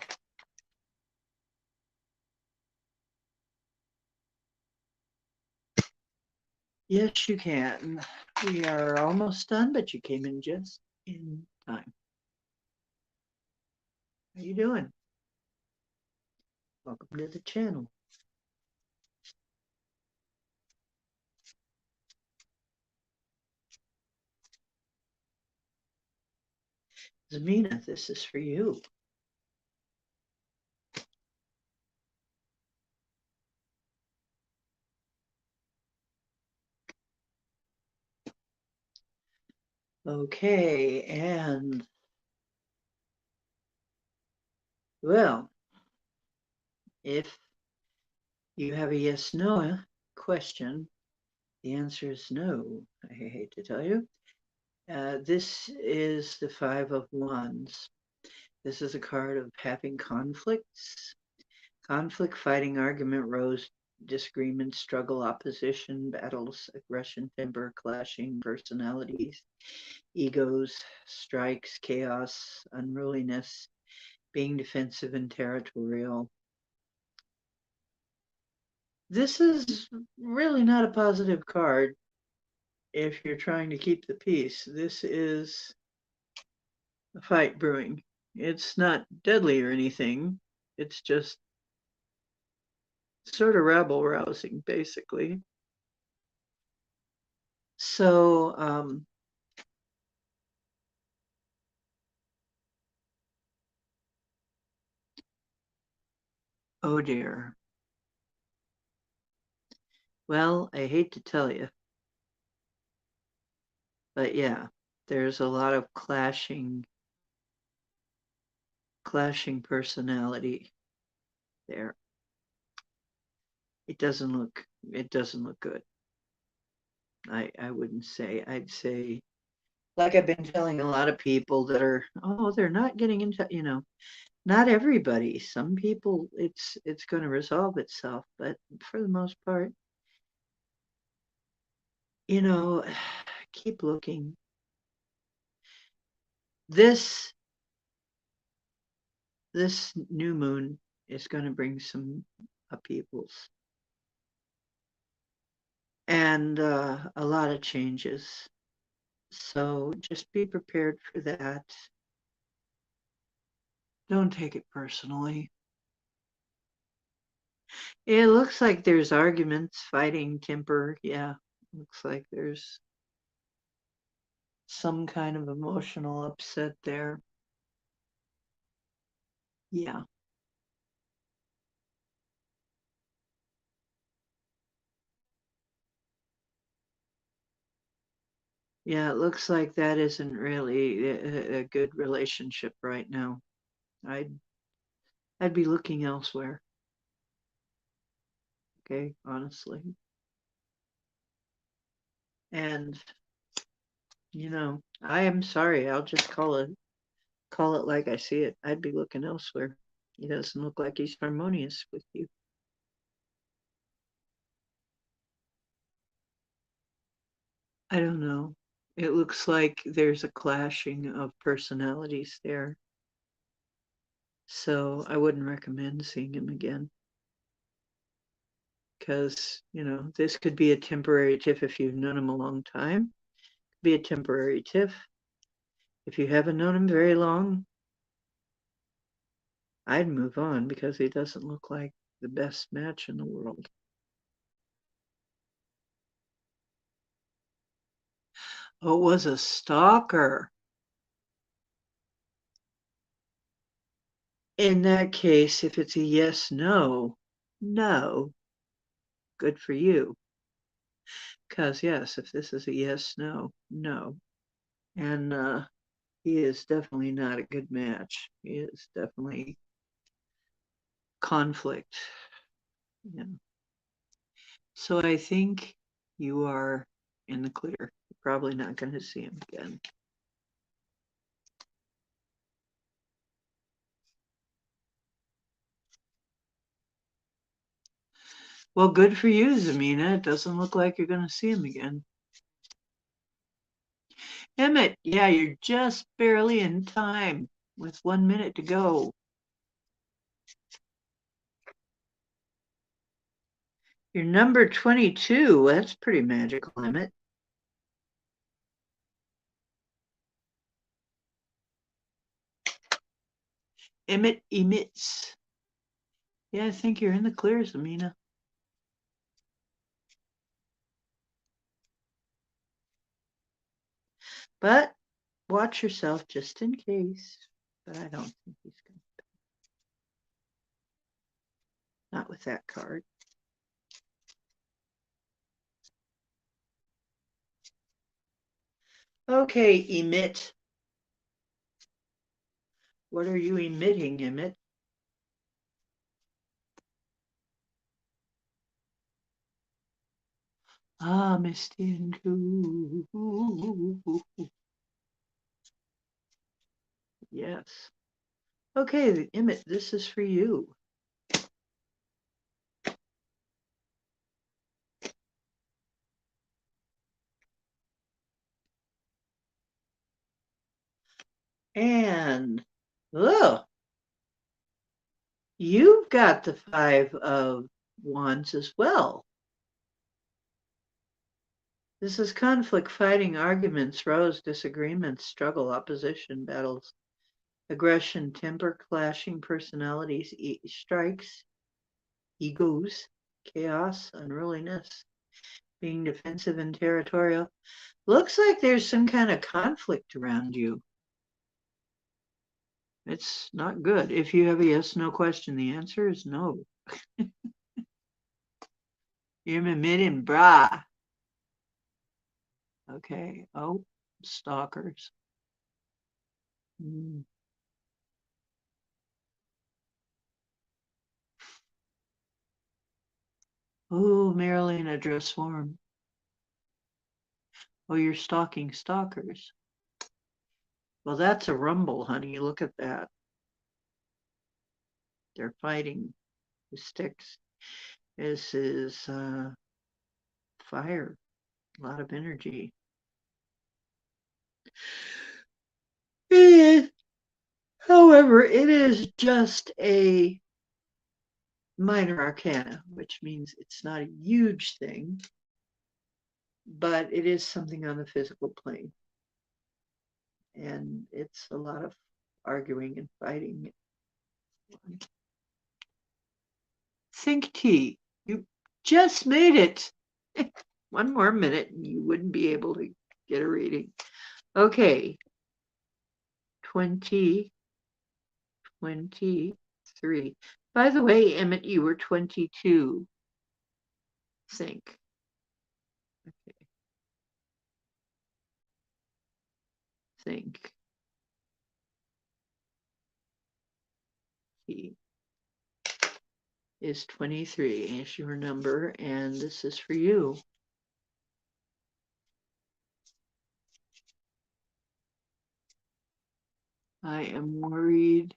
Yes, you can. We are almost done, but you came in just in time. How you doing? Welcome to the channel. Zamina, this is for you. Okay, and well, If you have a yes/no question, the answer is no. I hate to tell you. This is the Five of Wands. This is a card of having conflicts. Conflict, fighting, argument, rose, disagreement, struggle, opposition, battles, aggression, temper, clashing personalities, egos, strikes, chaos, unruliness, being defensive and territorial. This is really not a positive card if you're trying to keep the peace. This is a fight brewing. It's not deadly or anything. It's just sort of rabble rousing, basically. So, oh dear. Well, I hate to tell you, but yeah, there's a lot of clashing personality there. It doesn't look good. I wouldn't say. I'd say, like I've been telling a lot of people that are, oh, they're not getting into, not everybody. Some people, it's going to resolve itself, but for the most part, you know, keep looking. This this new moon is going to bring some upheavals and a lot of changes. So just be prepared for that. Don't take it personally. It looks like there's arguments, fighting, temper. Yeah, looks like there's some kind of emotional upset there. Yeah. Yeah, it looks like that isn't really a good relationship right now. I'd I'd be looking elsewhere, okay, honestly. And I am sorry, I'll just call it like I see it. I'd be looking elsewhere. He doesn't look like he's harmonious with you. I don't know. It looks like there's a clashing of personalities there. So I wouldn't recommend seeing him again because, this could be a temporary tiff if you've known him a long time. Be a temporary tiff. If you haven't known him very long, I'd move on because he doesn't look like the best match in the world. Oh, it was a stalker. In that case, if it's a yes, no, no, good for you. Because, yes, if this is a yes, no, no. And he is definitely not a good match. He is definitely conflict. Yeah. So I think you are in the clear. You're probably not going to see him again. Well, good for you, Zamina. It doesn't look like you're going to see him again. Emmett, yeah, you're just barely in time with 1 minute to go. You're number 22. That's pretty magical, Emmett. Emmett emits. Yeah, I think you're in the clear, Zamina. But watch yourself just in case. But I don't think he's going to. Not with that card. Okay, emit. What are you emitting, Emmett? Ah, misty and cool. Yes. Okay, Emmett, this is for you. And, oh, you've got the 5 of Wands as well. This is conflict, fighting, arguments, rows, disagreements, struggle, opposition, battles, aggression, temper, clashing personalities, strikes, egos, chaos, unruliness, being defensive and territorial. Looks like there's some kind of conflict around you. It's not good. If you have a yes, no question, the answer is no. You're admitting bra. Okay. Oh, stalkers. Mm. Oh, Marilyn, a dress form. Oh, you're stalking stalkers. Well, that's a rumble, honey. Look at that. They're fighting with sticks. This is fire, a lot of energy. It is, however, it is just a minor arcana, which means it's not a huge thing, but it is something on the physical plane. And it's a lot of arguing and fighting. Think T, you just made it. One more minute and you wouldn't be able to get a reading. Okay. 23. By the way, Emmett, you were 22. Think. Okay. Think. He is 23 is your number, and this is for you. I am worried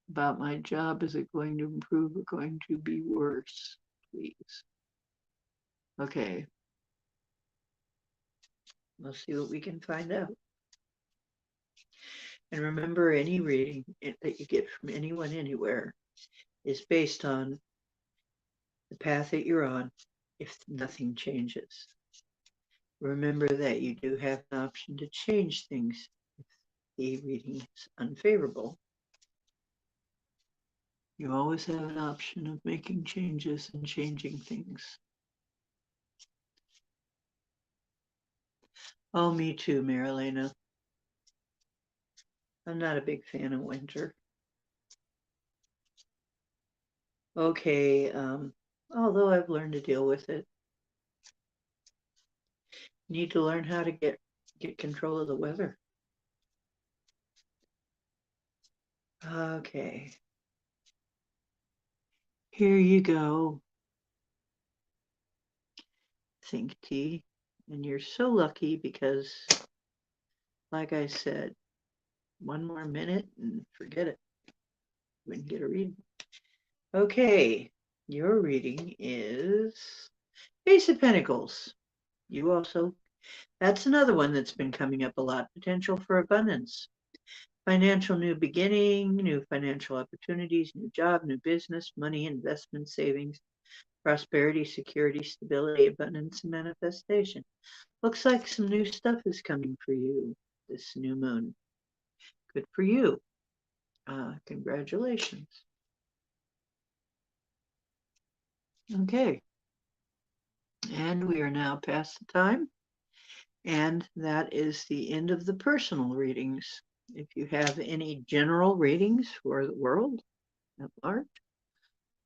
about my job. Is it going to improve or going to be worse? Please. Okay. We'll see what we can find out. And remember, any reading that you get from anyone anywhere is based on the path that you're on if nothing changes. Remember that you do have an option to change things if the reading is unfavorable. You always have an option of making changes and changing things. Oh, me too, Marilena. I'm not a big fan of winter. Okay, although I've learned to deal with it. Need to learn how to get control of the weather. Okay. Here you go. Think T. And you're so lucky because, like I said, one more minute and forget it. Wouldn't get a reading. Okay, your reading is Ace of Pentacles. You also, that's another one that's been coming up a lot. Potential for abundance. Financial new beginning, new financial opportunities, new job, new business, money, investment, savings, prosperity, security, stability, abundance, and manifestation. Looks like some new stuff is coming for you this new moon. Good for you. Congratulations. Okay. And we are now past the time. And that is the end of the personal readings. If you have any general readings for the world at large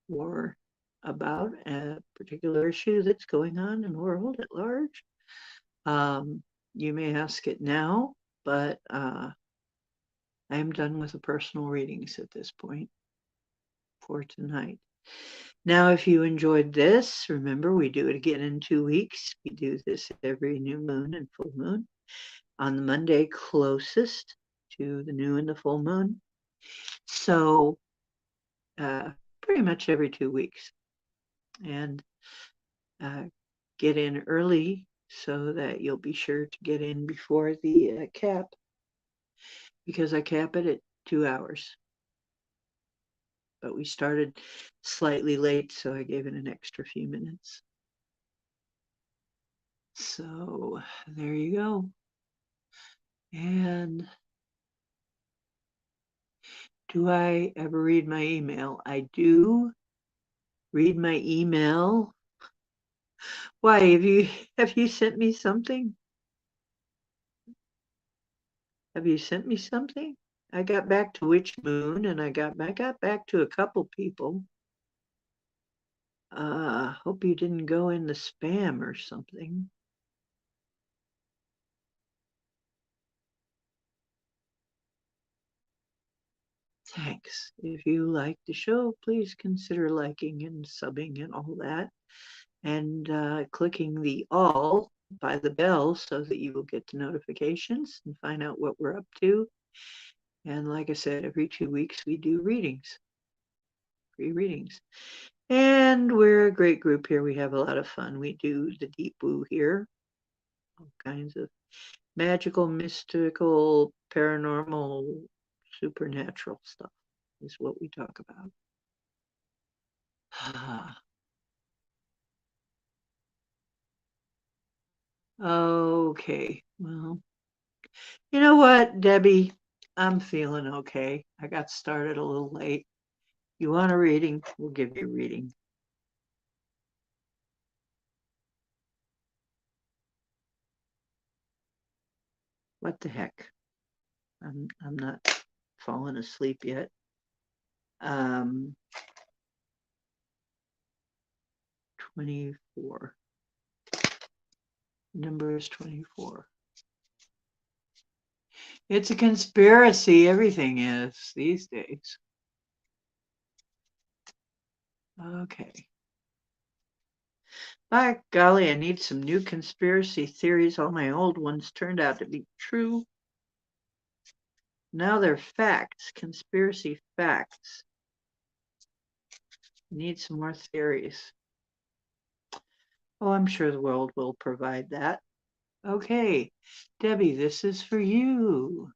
or about a particular issue that's going on in the world at large, you may ask it now, but I am done with the personal readings at this point for tonight. Now, if you enjoyed this, remember we do it again in 2 weeks. We do this every new moon and full moon on the Monday closest to the new and the full moon. So, pretty much every 2 weeks. And uh, get in early so that you'll be sure to get in before the cap, because I cap it at 2 hours. But we started slightly late, so I gave it an extra few minutes. So there you go. And do I ever read my email? I do read my email. Why have you sent me something? Have you sent me something? I got back to Witch Moon and I got back to a couple people. Hope you didn't go in the spam or something. Thanks. If you like the show, please consider liking and subbing and all that, and clicking the all by the bell so that you will get the notifications and find out what we're up to. And like I said, every 2 weeks we do readings, free readings. And we're a great group here. We have a lot of fun. We do the deep woo here, all kinds of magical, mystical, paranormal, supernatural stuff is what we talk about. Okay, well, you know what, Debbie? I'm feeling okay. I got started a little late. You want a reading? We'll give you a reading. What the heck? I'm not falling asleep yet. 24. Number is 24. It's a conspiracy. Everything is these days. Okay. By golly, I need some new conspiracy theories. All my old ones turned out to be true. Now they're facts, conspiracy facts. Need some more theories. Oh, I'm sure the world will provide that. Okay, Debbie, this is for you.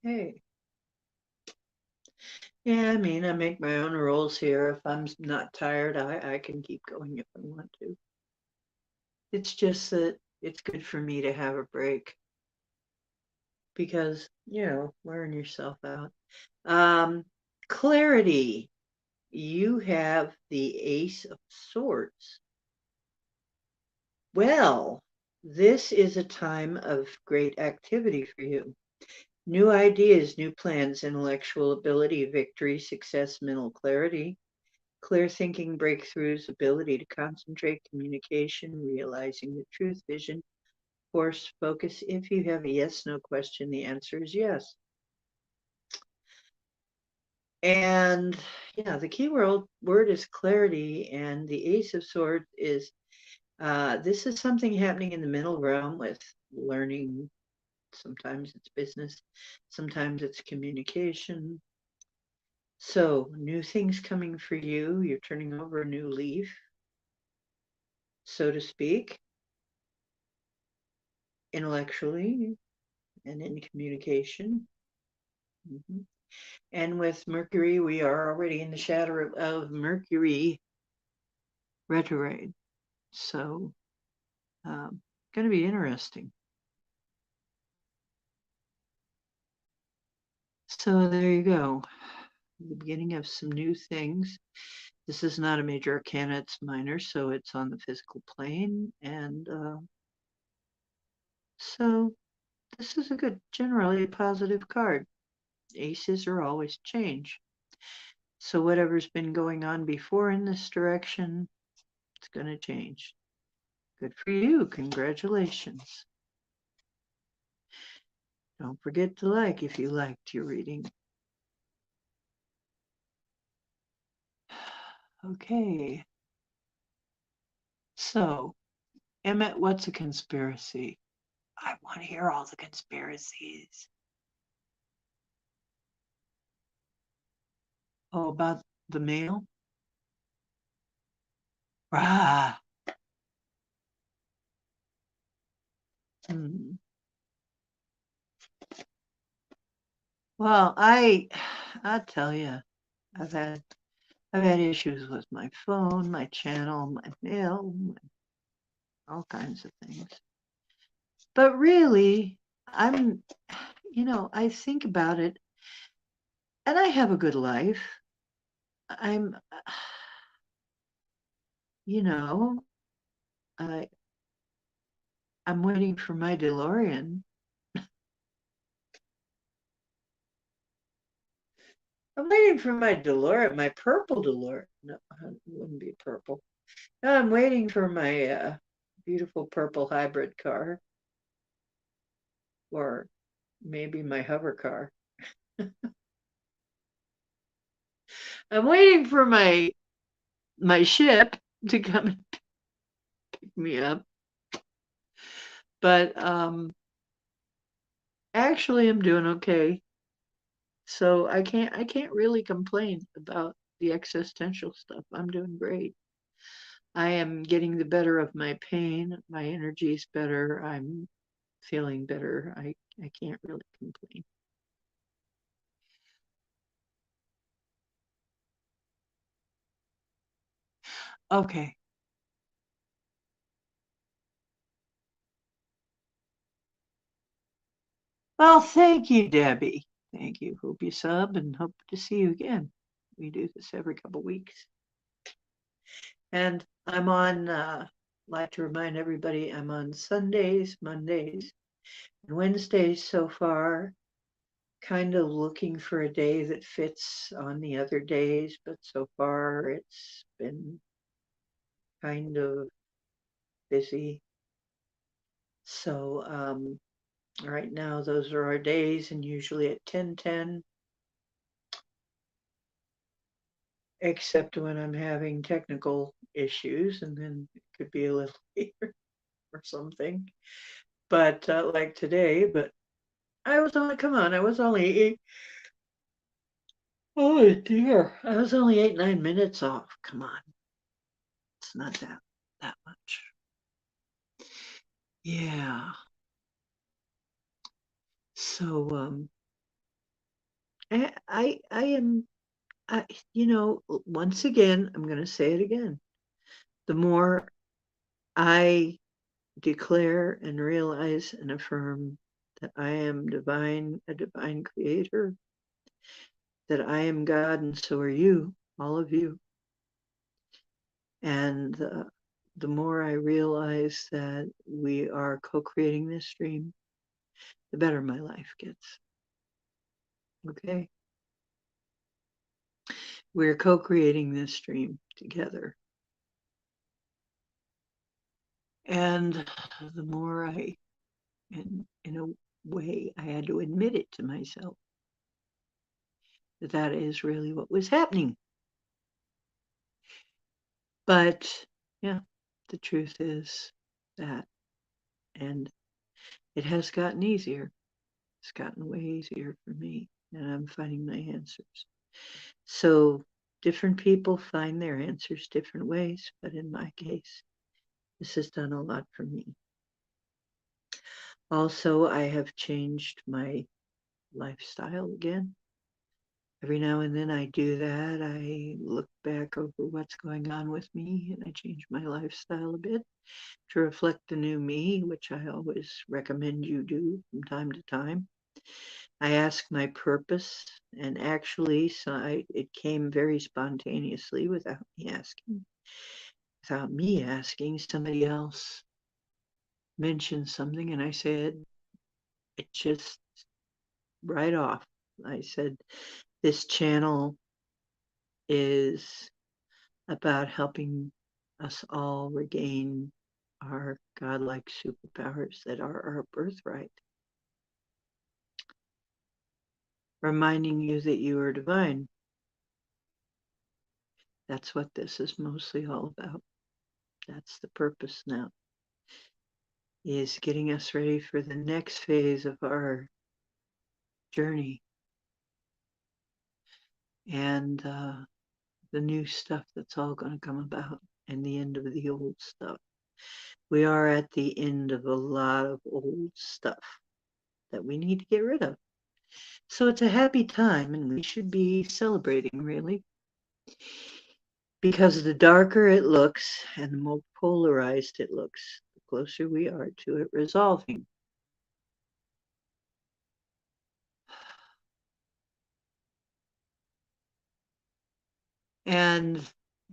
Okay. Yeah, I mean, I make my own rules here. If I'm not tired, I can keep going if I want to. It's just that it's good for me to have a break because, wearing yourself out. Clarity. You have the Ace of Swords. Well, this is a time of great activity for you. New ideas, new plans, intellectual ability, victory, success, mental clarity, clear thinking, breakthroughs, ability to concentrate, communication, realizing the truth, vision, force, focus. If you have a yes, no question, the answer is yes. And yeah, the key word is clarity, and the Ace of Swords is this is something happening in the middle realm with learning. Sometimes it's business, sometimes it's communication. So, new things coming for you. You're turning over a new leaf, so to speak, intellectually and in communication. Mm-hmm. And with Mercury, we are already in the shadow of Mercury retrograde. So, going to be interesting. So, there you go. The beginning of some new things. This is not a major arcana, it's minor, so it's on the physical plane. And so, this is a good, generally a positive card. Aces are always change. So whatever's been going on before in this direction, it's going to change. Good for you. Congratulations. Don't forget to like if you liked your reading. Okay. So, Emmett, what's a conspiracy? I want to hear all the conspiracies. Oh, about the mail? Ah. Hmm. Well, I tell you, I've had issues with my phone, my channel, my mail, all kinds of things. But really, I think about it, and I have a good life. I'm, you know, I I'm waiting for my DeLorean. I'm waiting for my DeLorean, my purple DeLorean. No, it wouldn't be purple. No, I'm waiting for my beautiful purple hybrid car, or maybe my hover car. I'm waiting for my ship to come and pick me up. But actually I'm doing okay. So I can't really complain about the existential stuff. I'm doing great. I am getting the better of my pain. My energy's better. I'm feeling better. I can't really complain. Okay. Well, thank you, Debbie. Thank you. Hope you sub and hope to see you again. We do this every couple weeks. And I'm on, like to remind everybody, I'm on Sundays, Mondays, and Wednesdays so far, kind of looking for a day that fits on the other days, but so far it's been kind of busy. So right now, those are our days, and usually at 10:10, except when I'm having technical issues, and then it could be a little later or something. But like today, but I was only, come on, I was only eight. Oh dear, I was only 8, 9 minutes off. Come on, it's not that much. Yeah. So I am once again, I'm going to say it again. The more I declare and realize and affirm that I am divine, a divine creator, that I am God, and so are you, all of you. And the more I realize that we are co creating this dream, the better my life gets. Okay? We're co creating this dream together. And the more in a way, I had to admit it to myself that that is really what was happening. But yeah, the truth is that, and it has gotten easier. It's gotten way easier for me, and I'm finding my answers. So different people find their answers different ways, but in my case, this has done a lot for me. Also, I have changed my lifestyle again. Every now and then I do that. I look back over what's going on with me and I change my lifestyle a bit to reflect the new me, which I always recommend you do from time to time. I ask my purpose, and actually, it came very spontaneously without me asking. Without me asking, somebody else mentioned something, and I said, it just right off. I said, this channel is about helping us all regain our godlike superpowers that are our birthright. Reminding you that you are divine. That's what this is mostly all about. That's the purpose now, is getting us ready for the next phase of our journey and the new stuff that's all going to come about and the end of the old stuff. We are at the end of a lot of old stuff that we need to get rid of. So it's a happy time, and we should be celebrating, really. Because the darker it looks and the more polarized it looks, the closer we are to it resolving. And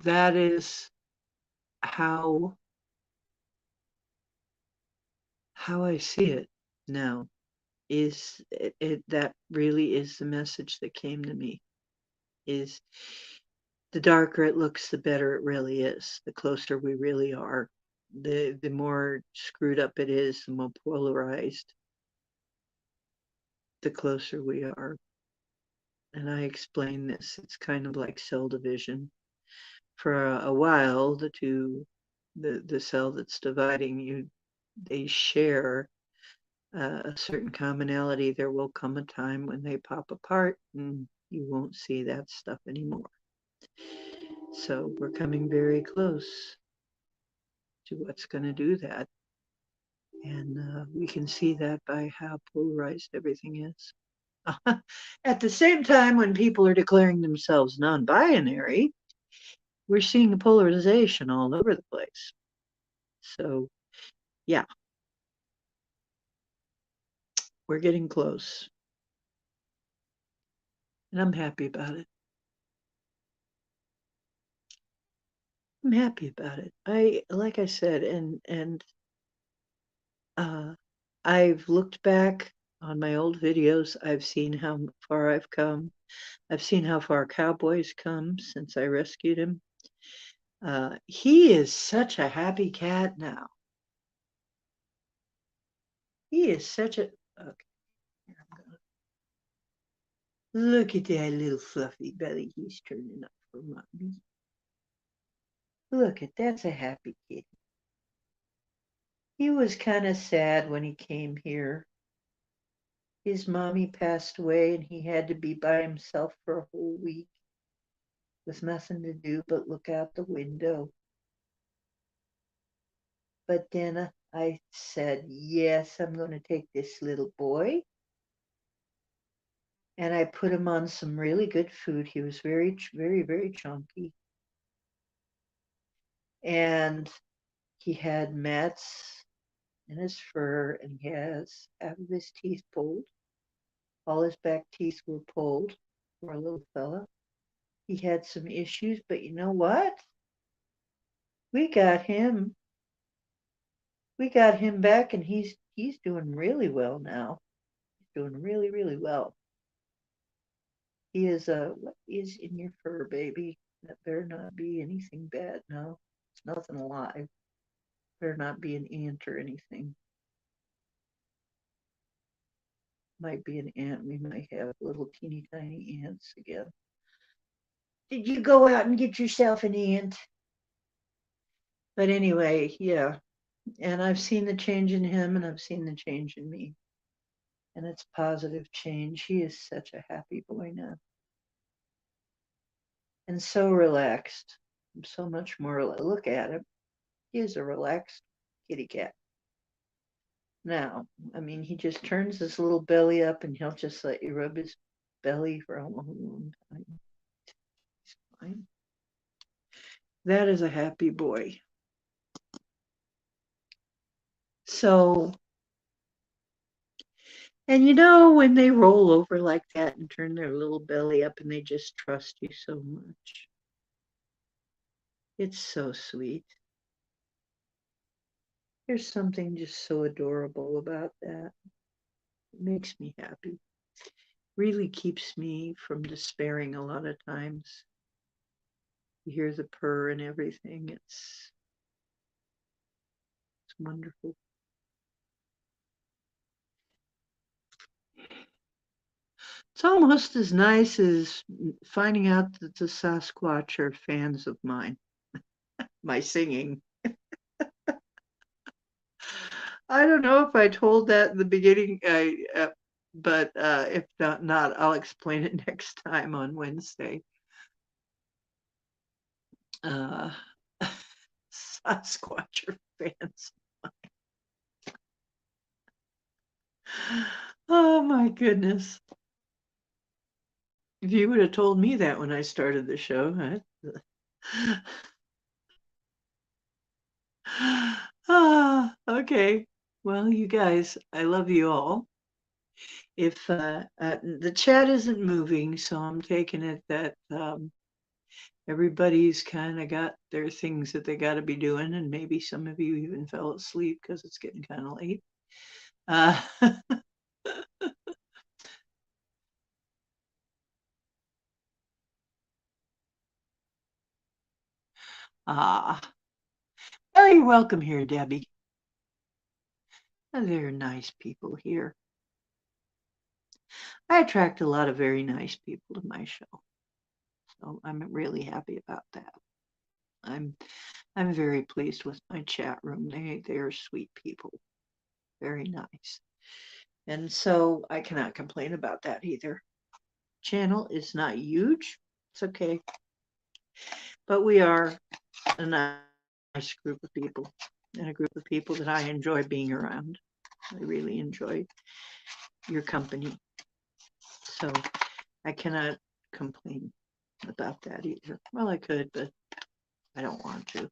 that is how I see it now. Is that really is the message that came to me? Is the darker it looks, the better it really is. The closer we really are. The more screwed up it is, the more polarized, the closer we are. And I explain this. It's kind of like cell division. For a while, the cell that's dividing you, they share a certain commonality. There will come a time when they pop apart and you won't see that stuff anymore. So we're coming very close to what's going to do that. And we can see that by how polarized everything is. At the same time, when people are declaring themselves non binary, we're seeing a polarization all over the place. So, yeah, we're getting close. And I'm happy about it. I'm happy about it. Like I said, and I've looked back on my old videos. I've seen how far I've come. I've seen how far Cowboy's come since I rescued him. He is such a happy cat now. He is such a. Okay, look at that little fluffy belly he's turning up for mommy. Look at that's a happy kitty. He was kind of sad when he came here. His mommy passed away and he had to be by himself for a whole week with nothing to do but look out the window. But then I said, yes, I'm going to take this little boy. And I put him on some really good food. He was very, very, very chunky. And he had mats in his fur and he has half of his teeth pulled. All his back teeth were pulled for a little fella. He had some issues, but you know what? We got him. We got him back, and he's doing really well now. He's doing really, really well. He is what is in your fur, baby? That better not be anything bad. No, it's nothing alive. Better not be an ant or anything. Might be an ant. We might have little teeny tiny ants again. Did you go out and get yourself an ant? But anyway, yeah. And I've seen the change in him and I've seen the change in me. And it's positive change. He is such a happy boy now. And so relaxed. I'm so much more. Look at him. He is a relaxed kitty cat. Now, I mean, he just turns his little belly up and he'll just let you rub his belly for a long time. He's fine. That is a happy boy. So, and you know, when they roll over like that and turn their little belly up and they just trust you so much, it's so sweet. There's something just so adorable about that. It makes me happy. Really keeps me from despairing a lot of times. You hear the purr and everything. It's wonderful. It's almost as nice as finding out that the Sasquatch are fans of mine, my singing. I don't know if I told that in the beginning, but if not, I'll explain it next time on Wednesday. Uh, Sasquatch are fans. Oh my goodness. If you would have told me that when I started the show, okay. Well, you guys, I love you all. If the chat isn't moving, so I'm taking it that everybody's kind of got their things that they got to be doing, and maybe some of you even fell asleep because it's getting kind of late. Uh, ah, well, you're welcome here, Debbie. They're nice people here. I attract a lot of very nice people to my show, so I'm really happy about that. I'm I'm very pleased with my chat room. They're sweet people, very nice, and so I cannot complain about that either. Channel is not huge. It's okay, but we are a nice group of people, and a group of people that I enjoy being around. I really enjoy your company, so I cannot complain about that either. Well, I could, but I don't want to.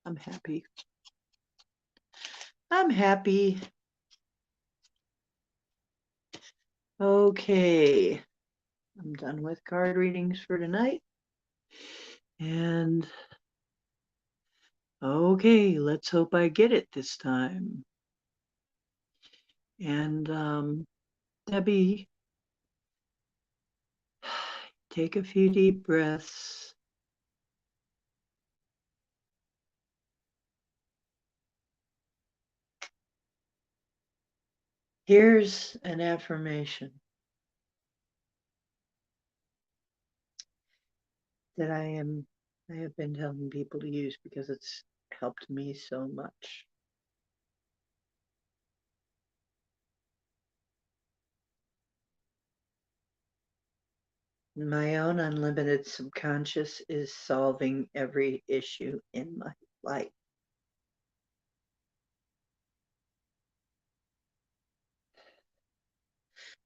I'm happy. I'm happy. Okay, I'm done with card readings for tonight. And okay, let's hope I get it this time. And Debbie, take a few deep breaths. Here's an affirmation that I have been telling people to use because it's helped me so much. My own unlimited subconscious is solving every issue in my life.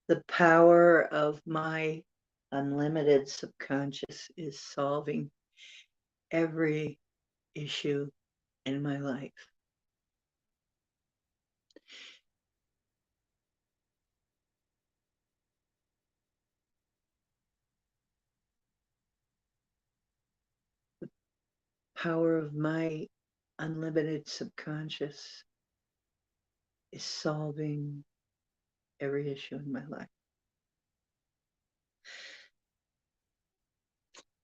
The power of my unlimited subconscious is solving every issue in my life. The power of my unlimited subconscious is solving every issue in my life.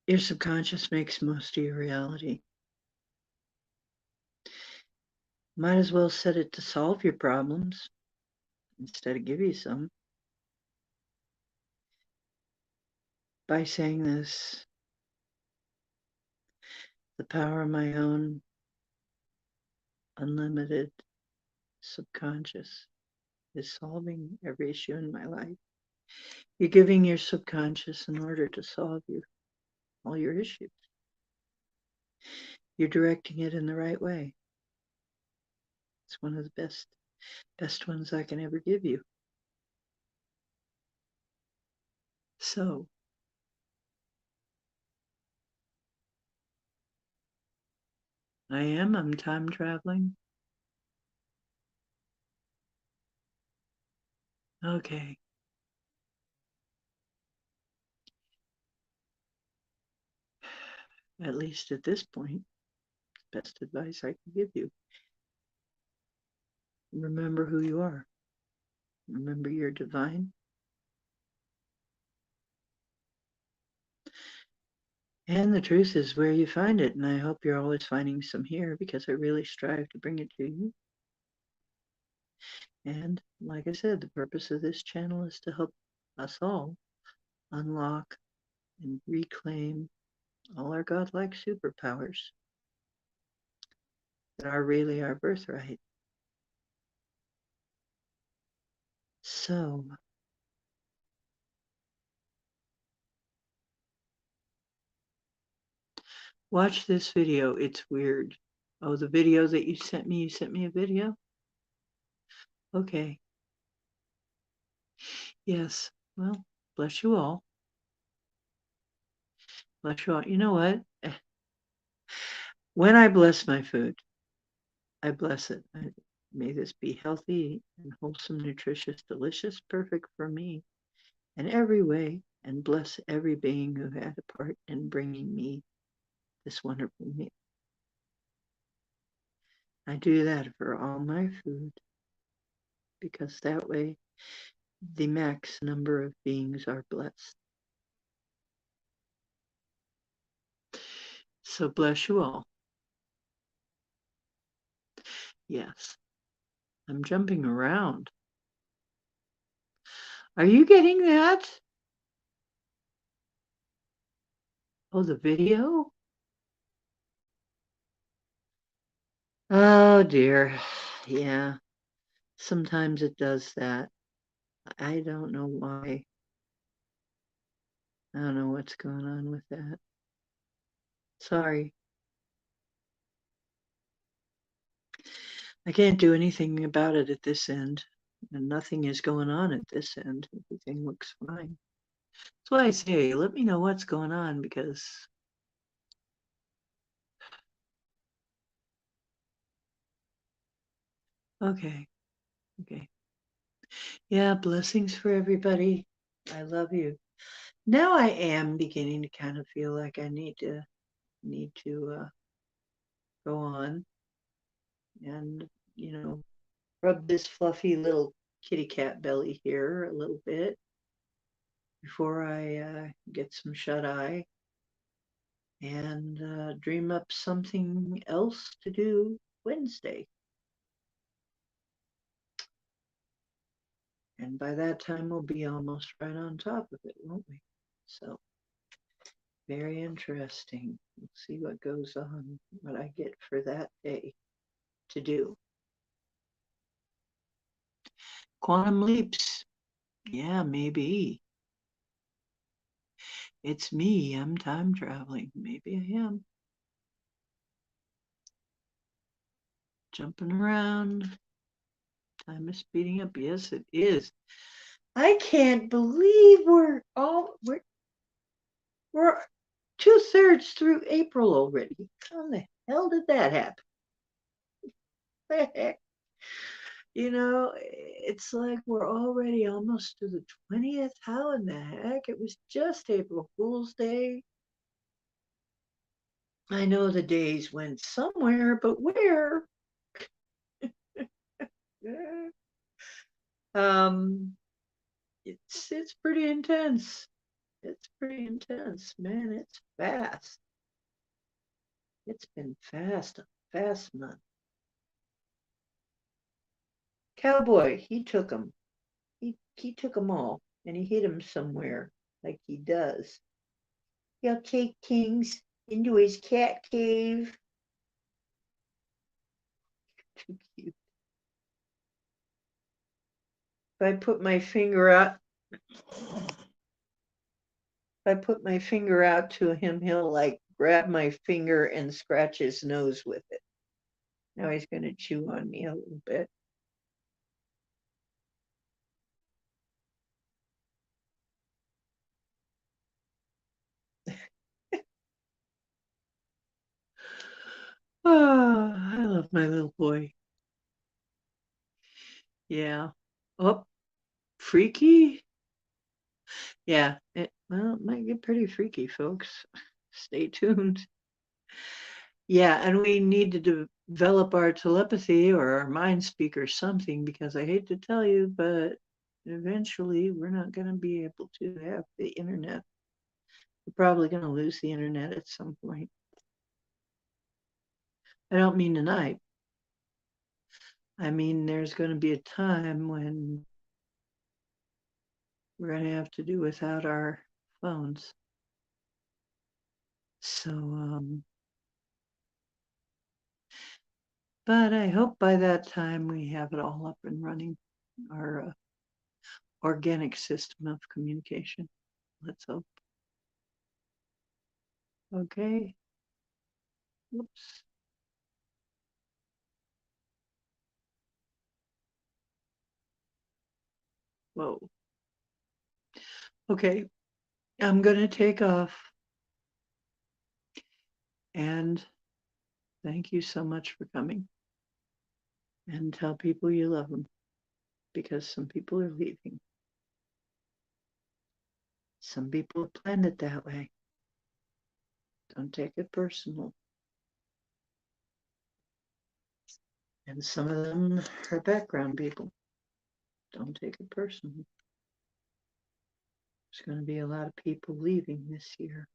Your subconscious makes most of your reality. Might as well set it to solve your problems instead of give you some. By saying this, the power of my own unlimited subconscious is solving every issue in my life. You're giving your subconscious in order to solve all your issues. You're directing it in the right way. It's one of the best ones I can ever give you. So I'm time traveling. Okay. At least at this point, best advice I can give you. Remember who you are. Remember you're divine. And the truth is where you find it, and I hope you're always finding some here because I really strive to bring it to you. And like I said, the purpose of this channel is to help us all unlock and reclaim all our godlike superpowers that are really our birthright. So, watch this video. It's weird. Oh, the video that you sent me a video? Okay. Yes. Well, bless you all. Bless you all. You know what? When I bless my food, I bless it. May this be healthy and wholesome, nutritious, delicious, perfect for me in every way, and bless every being who had a part in bringing me this wonderful meal. I do that for all my food because that way the max number of beings are blessed. So bless you all. Yes, I'm jumping around. Are you getting that? Oh, the video? Oh dear. Yeah, sometimes it does that. I don't know why. I don't know what's going on with that. Sorry. I can't do anything about it at this end. And nothing is going on at this end. Everything looks fine. That's why I say, let me know what's going on because. Okay. Okay. Yeah, blessings for everybody. I love you. Now I am beginning to kind of feel like I need to go on and rub this fluffy little kitty cat belly here a little bit before I get some shut eye and dream up something else to do Wednesday. And by that time, we'll be almost right on top of it, won't we? So, very interesting. We'll see what goes on, what I get for that day to do. Quantum leaps. Yeah, maybe. It's me. I'm time traveling. Maybe I am. Jumping around. Time is speeding up. Yes, it is. I can't believe we're 2/3 through April already. How the hell did that happen? The heck? It's like we're already almost to the 20th. How in the heck? It was just April Fool's Day. I know the days went somewhere, but where? um, it's pretty intense. It's pretty intense, man. It's fast. It's been a fast month. Cowboy, he took them. He took them all, and he hid them somewhere, like he does. He'll take things into his cat cave. Too cute. If I put my finger out, to him, he'll like grab my finger and scratch his nose with it. Now he's going to chew on me a little bit. Oh, I love my little boy. Yeah. Oh, freaky? Yeah. It might get pretty freaky, folks. Stay tuned. Yeah, and we need to develop our telepathy or our mind speak or something because I hate to tell you, but eventually we're not going to be able to have the internet We're probably going to lose the internet at some point. I don't mean tonight. I mean, there's going to be a time when we're going to have to do without our phones. So, but I hope by that time we have it all up and running, our organic system of communication. Let's hope. Okay. Whoops. Whoa. Okay. I'm going to take off. And thank you so much for coming. And tell people you love them, because some people are leaving. Some people have planned it that way. Don't take it personal. And some of them are background people. Don't take it personal. There's going to be a lot of people leaving this year.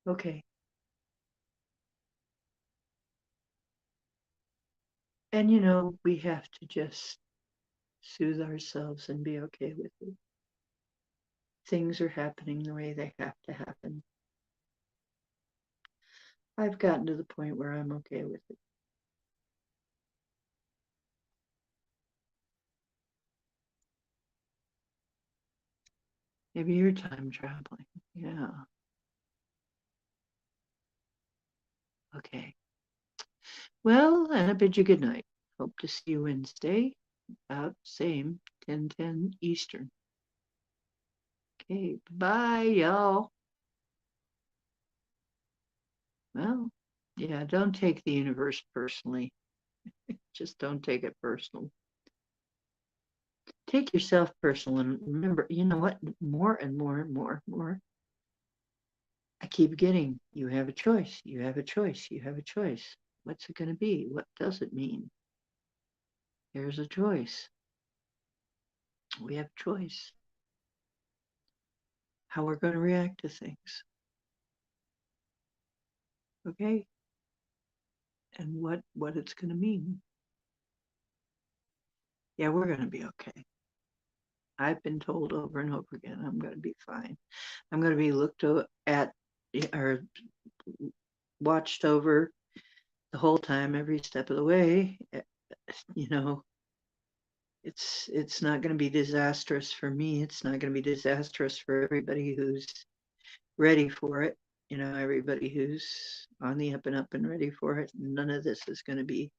Okay. And we have to just soothe ourselves and be okay with it. Things are happening the way they have to happen. I've gotten to the point where I'm okay with it. Maybe you're time traveling. Yeah. Okay. Well, and I bid you good night. Hope to see you Wednesday, about same 10:10 Eastern. Okay, bye, y'all. Well, yeah, don't take the universe personally. Just don't take it personal. Take yourself personal, and remember, you know what? More and more and more. I keep getting, you have a choice, you have a choice, you have a choice. What's it going to be? What does it mean? There's a choice. We have a choice. How we're going to react to things. Okay? And what it's going to mean. Yeah, we're going to be okay. I've been told over and over again, I'm going to be fine. I'm going to be looked at or watched over the whole time, every step of the way. You know, it's not going to be disastrous for me. It's not going to be disastrous for everybody who's ready for it. Everybody who's on the up and up and ready for it. None of this is going to be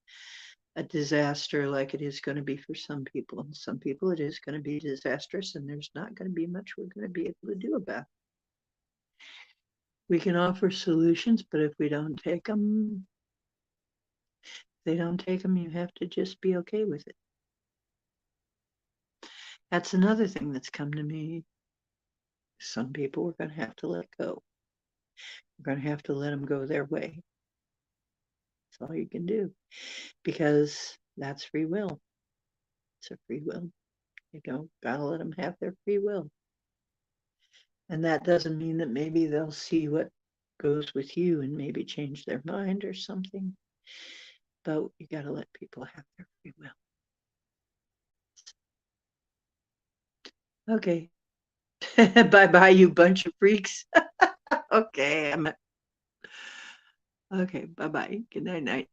a disaster like it is going to be for some people. And some people it is going to be disastrous, and there's not going to be much we're going to be able to do about it. We can offer solutions, but if we don't take them, they don't take them, you have to just be okay with it. That's another thing that's come to me. Some people we're going to have to let go. We're going to have to let them go their way. That's all you can do, because that's free will. It's a free will. Gotta let them have their free will. And that doesn't mean that maybe they'll see what goes with you and maybe change their mind or something. But you got to let people have their free will. Okay. Bye-bye, you bunch of freaks. Okay. Okay. Bye-bye. Good night.